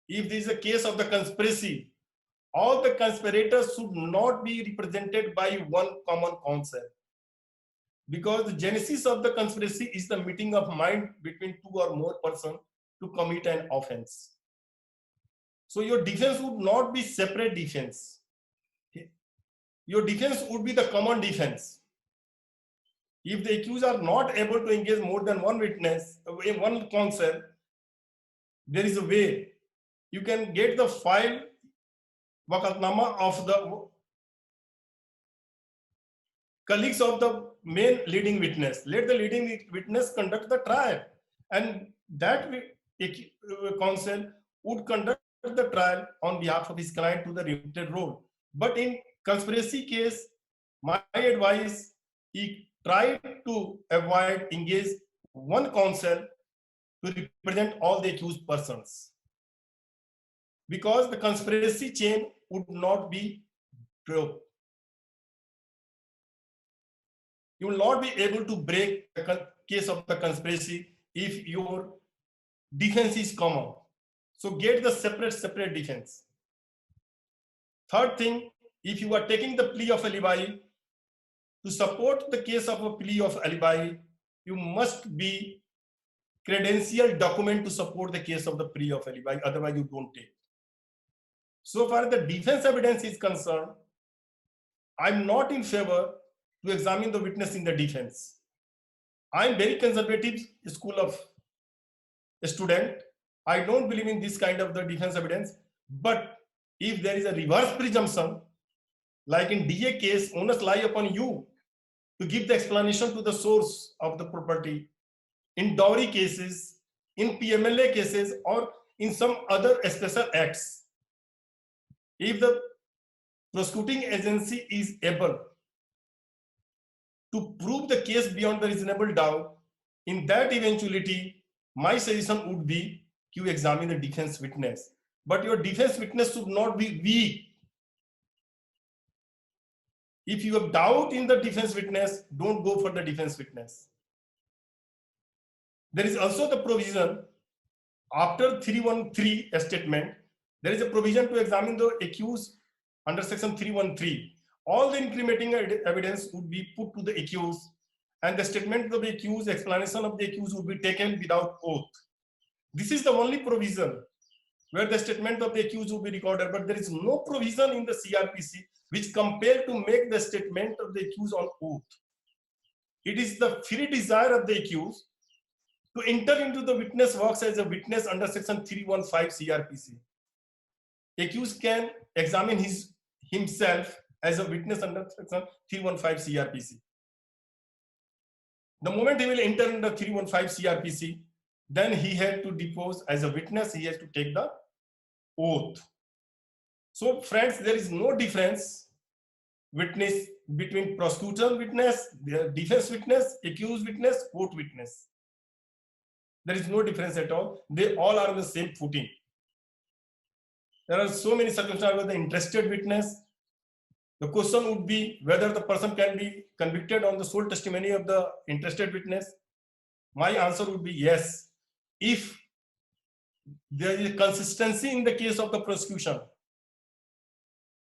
if there is a case of the conspiracy, all the conspirators should not be represented by one common counsel, because the genesis of the conspiracy is the meeting of mind between two or more persons to commit an offense. So your defense would not be separate defense. Your defense would be the common defense. If the accused are not able to engage more than one witness, one counsel, there is a way. You can get the file Waqatnama of the colleagues of the main leading witness. Let the leading witness conduct the trial, and that counsel would conduct the trial on behalf of his client to the limited role. But in conspiracy case, my advice, he tried to avoid engage one counsel to represent all the accused persons, because the conspiracy chain would not be broke. You will not be able to break the case of the conspiracy if your defense is common. So get the separate defense. Third thing, if you are taking the plea of alibi, to support the case of a plea of alibi, you must be credential document to support the case of the plea of alibi, otherwise you don't take. So far the defense evidence is concerned, I'm not in favor to examine the witness in the defense. I'm very conservative school of student. I don't believe in this kind of the defense evidence, but if there is a reverse presumption, like in DA case, onus lie upon you to give the explanation to the source of the property. In dowry cases, in PMLA cases, or in some other special acts, if the prosecuting agency is able to prove the case beyond the reasonable doubt, in that eventuality, my suggestion would be you examine the defense witness. But your defense witness should not be weak. If you have doubt in the defense witness, don't go for the defense witness. There is also the provision after 313 statement, there is a provision to examine the accused under section 313. All the incriminating evidence would be put to the accused, and the statement of the accused, explanation of the accused would be taken without oath. This is the only provision where the statement of the accused will be recorded, but there is no provision in the CRPC which compel to make the statement of the accused on oath. It is the free desire of the accused to enter into the witness works as a witness under section 315 CRPC. Accused can examine himself as a witness under section 315 CRPC. The moment he will enter under 315 CRPC, then he had to depose as a witness, he has to take the oath. So friends, there is no difference witness between prosecutor witness, defense witness, accused witness, court witness. There is no difference at all. They all are on the same footing. There are so many circumstances where the interested witness, the question would be whether the person can be convicted on the sole testimony of the interested witness. My answer would be yes, if there is a consistency in the case of the prosecution.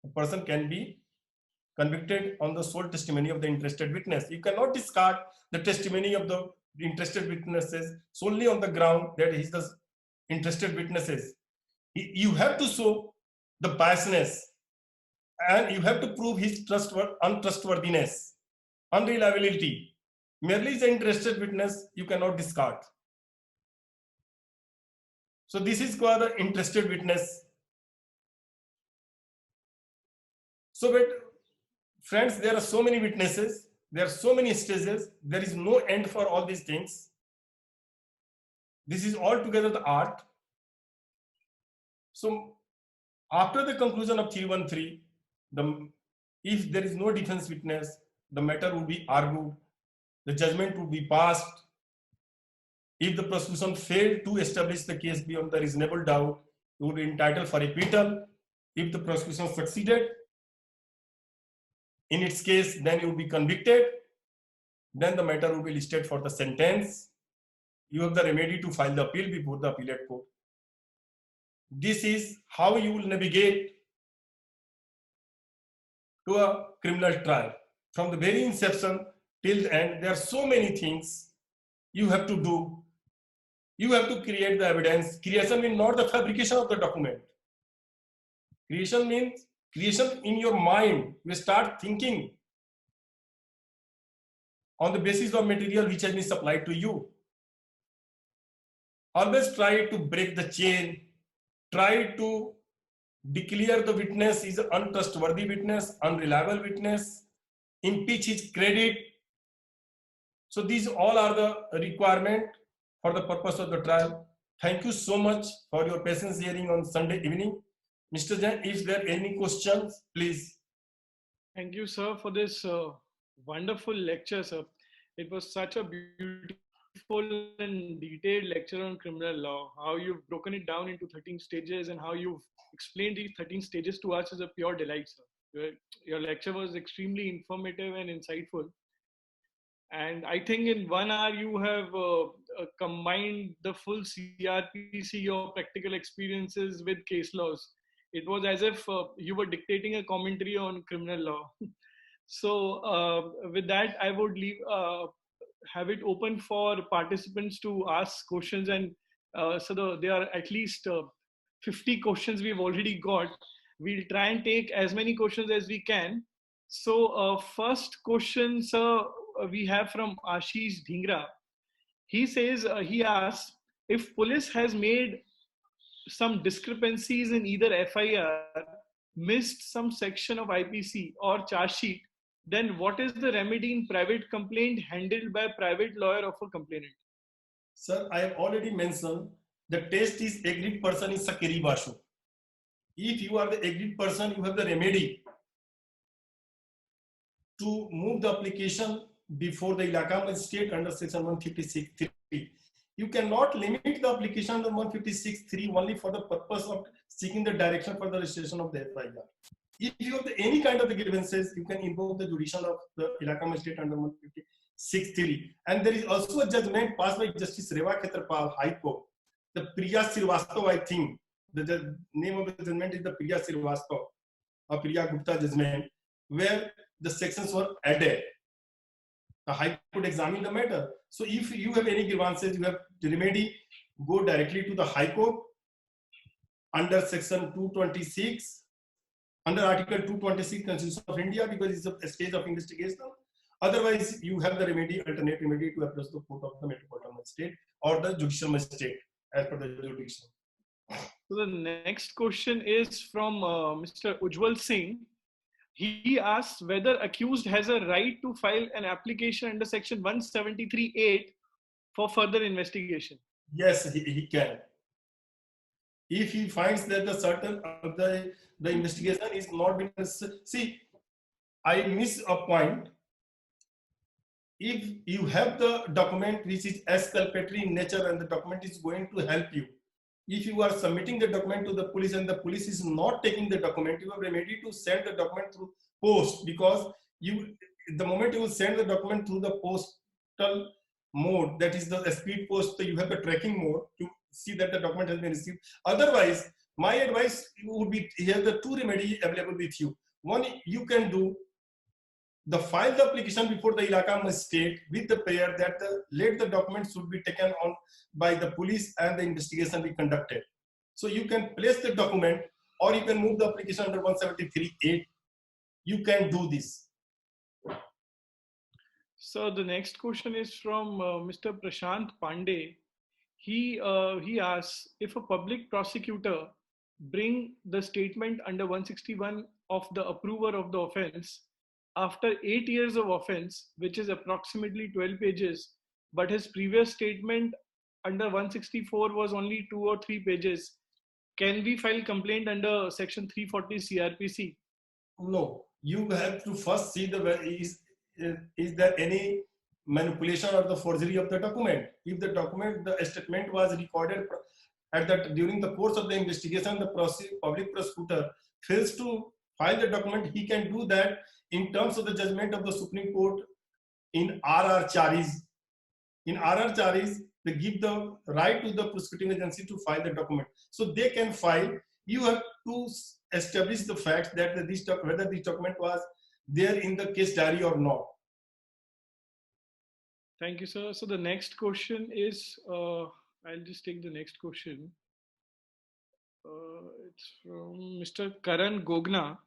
A person can be convicted on the sole testimony of the interested witness. You cannot discard the testimony of the interested witnesses solely on the ground that he's the interested witnesses. You have to show the biasness, and you have to prove his untrustworthiness, unreliability. Merely as an interested witness, you cannot discard. So this is called the interested witness. So, but friends, there are so many witnesses, there are so many stages, there is no end for all these things. This is altogether the art. So after the conclusion of 313, if there is no defense witness, the matter would be argued, the judgment would be passed. If the prosecution failed to establish the case beyond the reasonable doubt, it would be entitled for acquittal. If the prosecution succeeded in its case, then it would be convicted. Then the matter would be listed for the sentence. You have the remedy to file the appeal before the appellate court. This is how you will navigate to a criminal trial. From the very inception till the end, there are so many things you have to do. You have to create the evidence. Creation means not the fabrication of the document. Creation means creation in your mind. You start thinking on the basis of material which has been supplied to you. Always try to break the chain. Try to declare the witness is an untrustworthy witness, unreliable witness, impeach his credit. So these all are the requirement for the purpose of the trial. Thank you so much for your patience hearing on Sunday evening. Mr. Jain, if there are any questions, please. Thank you, sir, for this wonderful lecture, sir. It was such a beautiful and detailed lecture on criminal law. How you've broken it down into 13 stages and how you've explained these 13 stages to us is a pure delight, sir. Your lecture was extremely informative and insightful. And I think in 1 hour you have combined the full CRPC, your practical experiences with case laws. It was as if you were dictating a commentary on criminal law. So with that, I would have it open for participants to ask questions. And there are at least 50 questions we've already got. We'll try and take as many questions as we can. So first question, sir, we have from Ashish Dhingra. He says, he asks, if police has made some discrepancies in either FIR, missed some section of IPC or charge sheet, then what is the remedy in private complaint handled by private lawyer of a complainant? Sir, I have already mentioned the test is agreed person is Sakiri Bashu. If you are the agreed person, you have the remedy to move the application before the Ilaka Magistrate under section 156(3). You cannot limit the application under 156(3) only for the purpose of seeking the direction for the registration of the FIR. If you have any kind of the grievances, you can invoke the jurisdiction of the Ilaka Magistrate under 156(3). And there is also a judgment passed by Justice Reva Khetarpal, High Court, the Priya Srivastava, I think. The name of the judgment is the Priya Srivastava or Priya Gupta judgment, where the sections were added. The High Court examined the matter. So if you have any grievances, you have the remedy, go directly to the High Court under section 226 under Article 226 Constitution of India, because it's a stage of investigation. Otherwise, you have the alternate remedy to approach the court of the metropolitan magistrate or the judicial magistrate as per the jurisdiction. So the next question is from Mr. Ujwal Singh. He asks whether accused has a right to file an application under section 173(8) for further investigation. Yes, he can. If he finds that the certain the investigation is not being necessary. See, I miss a point. If you have the document which is exculpatory in nature and the document is going to help you, if you are submitting the document to the police and the police is not taking the document, you are ready to send the document through post, because the moment you will send the document through the postal mode, that is the speed post, you have the tracking mode to see that the document has been received. Otherwise, my advice would be, here the two remedies available with you. One, you can do file the application before the Ilaka magistrate with the prayer that let the documents should be taken on by the police and the investigation be conducted. So you can place the document, or you can move the application under 173(8). You can do this. So the next question is from Mr. Prashant Pandey. He asks, if a public prosecutor bring the statement under 161 of the approver of the offense after 8 years of offense, which is approximately 12 pages, but his previous statement under 164 was only 2 or 3 pages, can we file complaint under section 340 CRPC? No, you have to first see is there any manipulation or the forgery of the document. If the statement was recorded during the course of the investigation, the public prosecutor fails to file the document, he can do that in terms of the judgment of the Supreme Court in RR Charis. In RR Charis, they give the right to the prosecuting agency to file the document. So they can file. You have to establish the fact that whether this document was there in the case diary or not. Thank you, sir. So the next question is, I'll just take the next question. It's from Mr. Karan Gogna.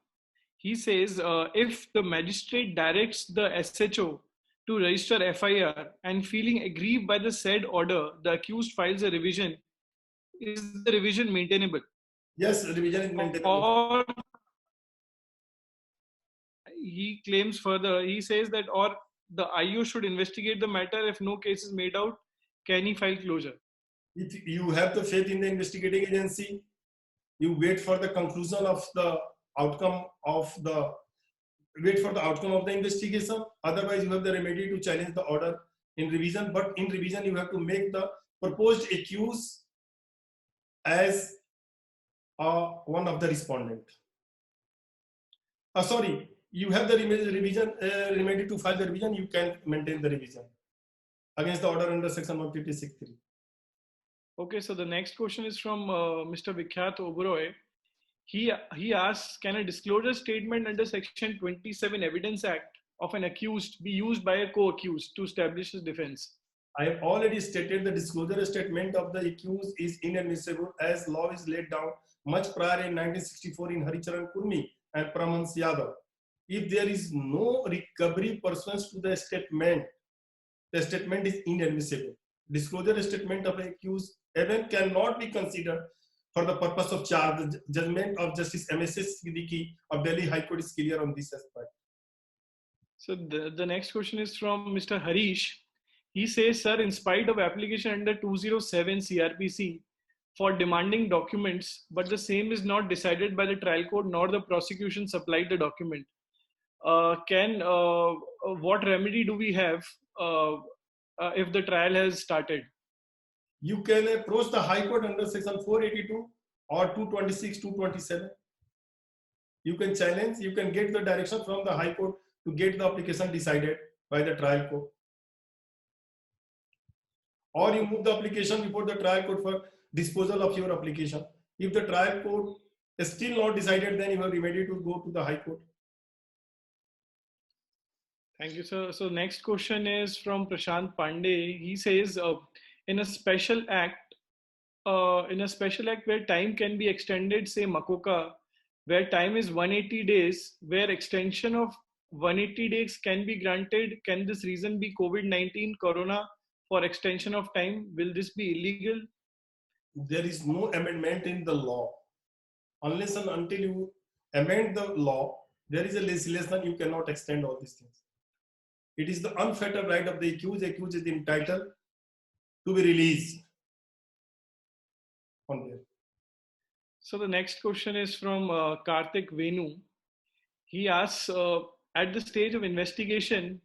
He says, if the magistrate directs the SHO to register FIR and feeling aggrieved by the said order, the accused files a revision, is the revision maintainable? Yes, revision is maintainable. Or he claims further, he says that, or the IO should investigate the matter. If no case is made out, can he file closure? If you have the faith in the investigating agency, you wait for the conclusion of the outcome of the investigation. Otherwise, you have the remedy to challenge the order in revision. But in revision, you have to make the proposed accused as one of the respondent. Sorry, you have the remedy to file the revision. You can maintain the revision against the order under section 156(3). Okay, so the next question is from Mr. Vikhyat Oberoi. He asks, can a disclosure statement under section 27 Evidence Act of an accused be used by a co-accused to establish his defense? I have already stated the disclosure statement of the accused is inadmissible as law is laid down much prior in 1964 in Haricharan Kurmi and Pramhans Yadav. If there is no recovery pursuant to the statement is inadmissible. Disclosure statement of accused even cannot be considered for the purpose of charge. The judgment of Justice M.S.S. Siddiqui of Delhi High Court is clear on this aspect. So the next question is from Mr. Harish. He says, sir, in spite of application under 207 CRPC for demanding documents, but the same is not decided by the trial court nor the prosecution supplied the document. What remedy do we have if the trial has started? You can approach the High Court under section 482 or 226, 227. You can challenge, you can get the direction from the High Court to get the application decided by the trial court. Or you move the application before the trial court for disposal of your application. If the trial court is still not decided, then you are ready to go to the High Court. Thank you, sir. So next question is from Prashant Pandey. He says, in a special act where time can be extended, say Makoka, where time is 180 days, where extension of 180 days can be granted. Can this reason be COVID-19 corona for extension of time? Will this be illegal? There is no amendment in the law. Unless and until you amend the law, there is a legislation, you cannot extend all these things. It is the unfettered right of the accused. Accused is entitled to be released on bail. So the next question is from Karthik Venu. He asks, at the stage of investigation,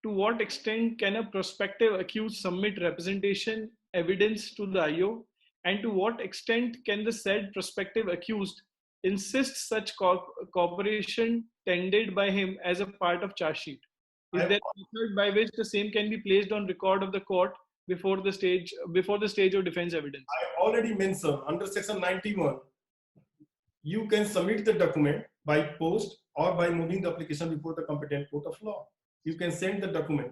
to what extent can a prospective accused submit representation evidence to the IO, and to what extent can the said prospective accused insist such cooperation tendered by him as a part of charge sheet? Is there a method by which the same can be placed on record of the court before the stage of defense evidence? I already mentioned under section 91, you can submit the document by post or by moving the application before the competent court of law. You can send the document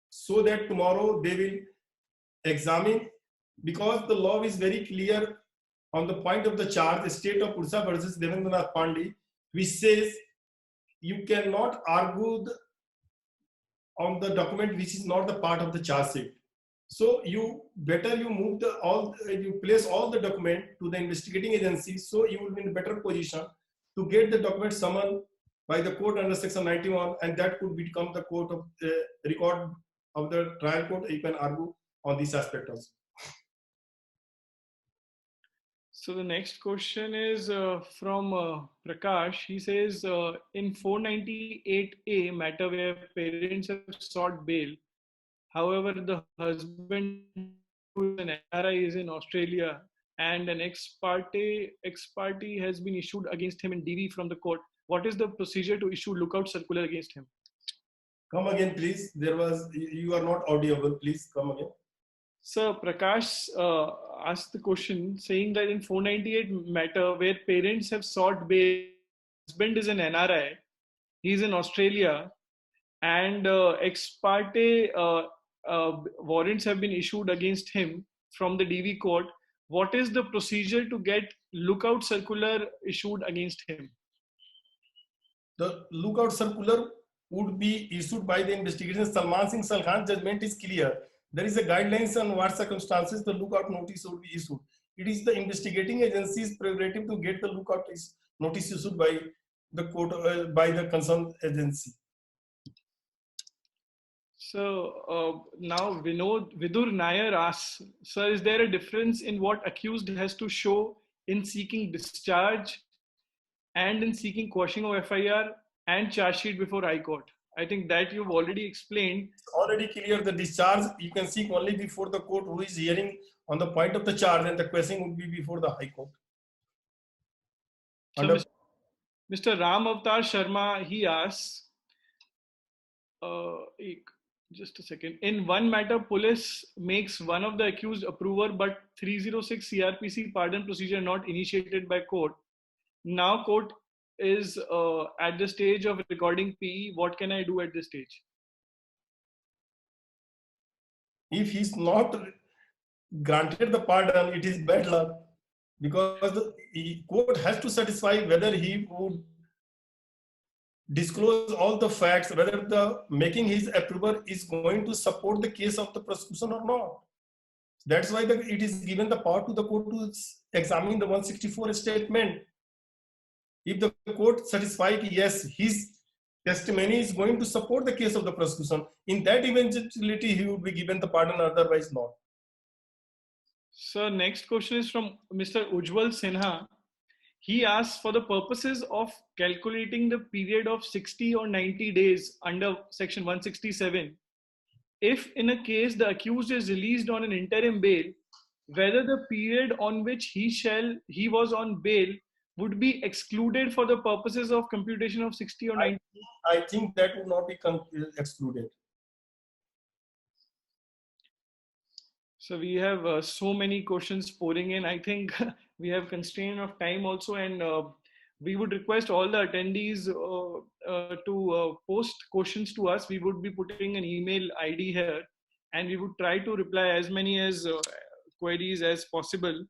so that tomorrow they will examine, because the law is very clear on the point of the charge, the state of Odisha versus Devendranath Pandey, which says you cannot argue on the document which is not the part of the charge sheet. So you move you place all the document to the investigating agency, so you will be in a better position to get the document summoned by the court under section 91, and that could become the court of record of the trial court. You can argue on this aspect also. So the next question is from Prakash. He says, in 498A matter where parents have sought bail, however, the husband who is an NRI is in Australia, and an ex parte has been issued against him in DV from the court. What is the procedure to issue lookout circular against him? Come again, please. You are not audible. Please come again. Sir, Prakash asked the question saying that in 498 matter where parents have sought bail, husband is an NRI, he is in Australia, and ex parte warrants have been issued against him from the DV court. What is the procedure to get lookout circular issued against him? The lookout circular would be issued by the investigation. Salman Singh Salkhan judgment is clear. There is a guidelines on what circumstances the lookout notice would be issued. It is the investigating agency's prerogative to get the lookout notice issued by the court, by the concerned agency. So now Vidur Nair asks, sir, is there a difference in what accused has to show in seeking discharge and in seeking quashing of FIR and charge sheet before High Court? I think that you've already explained. It's already clear. The discharge you can seek only before the court who is hearing on the point of the charge, and the questioning would be before the High Court. So Mr. Ram Avatar Sharma, he asks, just a second. In one matter, police makes one of the accused approver, but 306 CRPC pardon procedure not initiated by court. Now court is at the stage of recording PE. What can I do at this stage? If he's not granted the pardon, it is bad luck, because the court has to satisfy whether he would disclose all the facts, whether the making his approval is going to support the case of the prosecution or not. That's why it is given the power to the court to examine the 164 statement. If the court satisfies, yes, his testimony is going to support the case of the prosecution, in that eventuality he would be given the pardon, otherwise not. So next question is from Mr. Ujjwal Sinha. He asks, for the purposes of calculating the period of 60 or 90 days under section 167, if in a case the accused is released on an interim bail, whether the period on which he was on bail would be excluded for the purposes of computation of 60 or 90? I think that would not be excluded. So we have so many questions pouring in. I think we have constraint of time also, and we would request all the attendees to post questions to us. We would be putting an email ID here, and we would try to reply as many as queries as possible.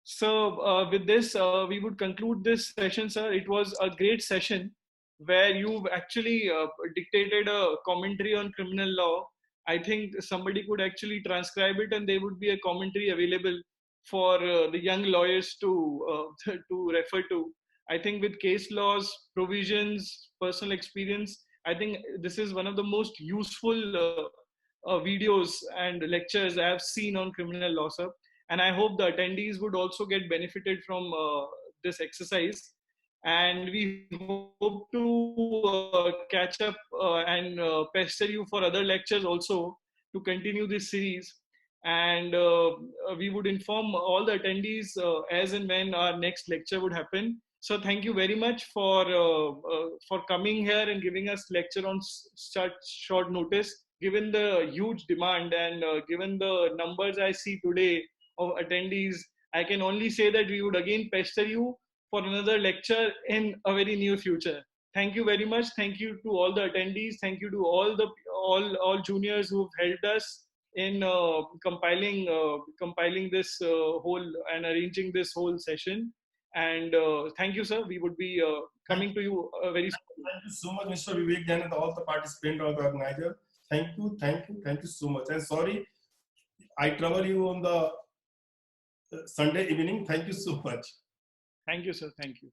So with this, we would conclude this session, sir. It was a great session where you've actually dictated a commentary on criminal law. I think somebody could actually transcribe it, and there would be a commentary available for the young lawyers to refer to. I think with case laws, provisions, personal experience, I think this is one of the most useful videos and lectures I have seen on criminal law, sir. And I hope the attendees would also get benefited from this exercise. And we hope to catch up and pester you for other lectures also to continue this series. And we would inform all the attendees as and when our next lecture would happen. So thank you very much for coming here and giving us lecture on such short notice. Given the huge demand and given the numbers I see today of attendees, I can only say that we would again pester you for another lecture in a very near future. Thank you very much. Thank you to all the attendees. Thank you to all juniors who've helped us in compiling this whole and arranging this whole session. And thank you, sir. We would be coming to you very soon. Thank you so much, Mr. Vivek Jain, and all the participants, all the organizers. Thank you so much. And sorry, I trouble you on the Sunday evening. Thank you so much. Thank you, sir. Thank you.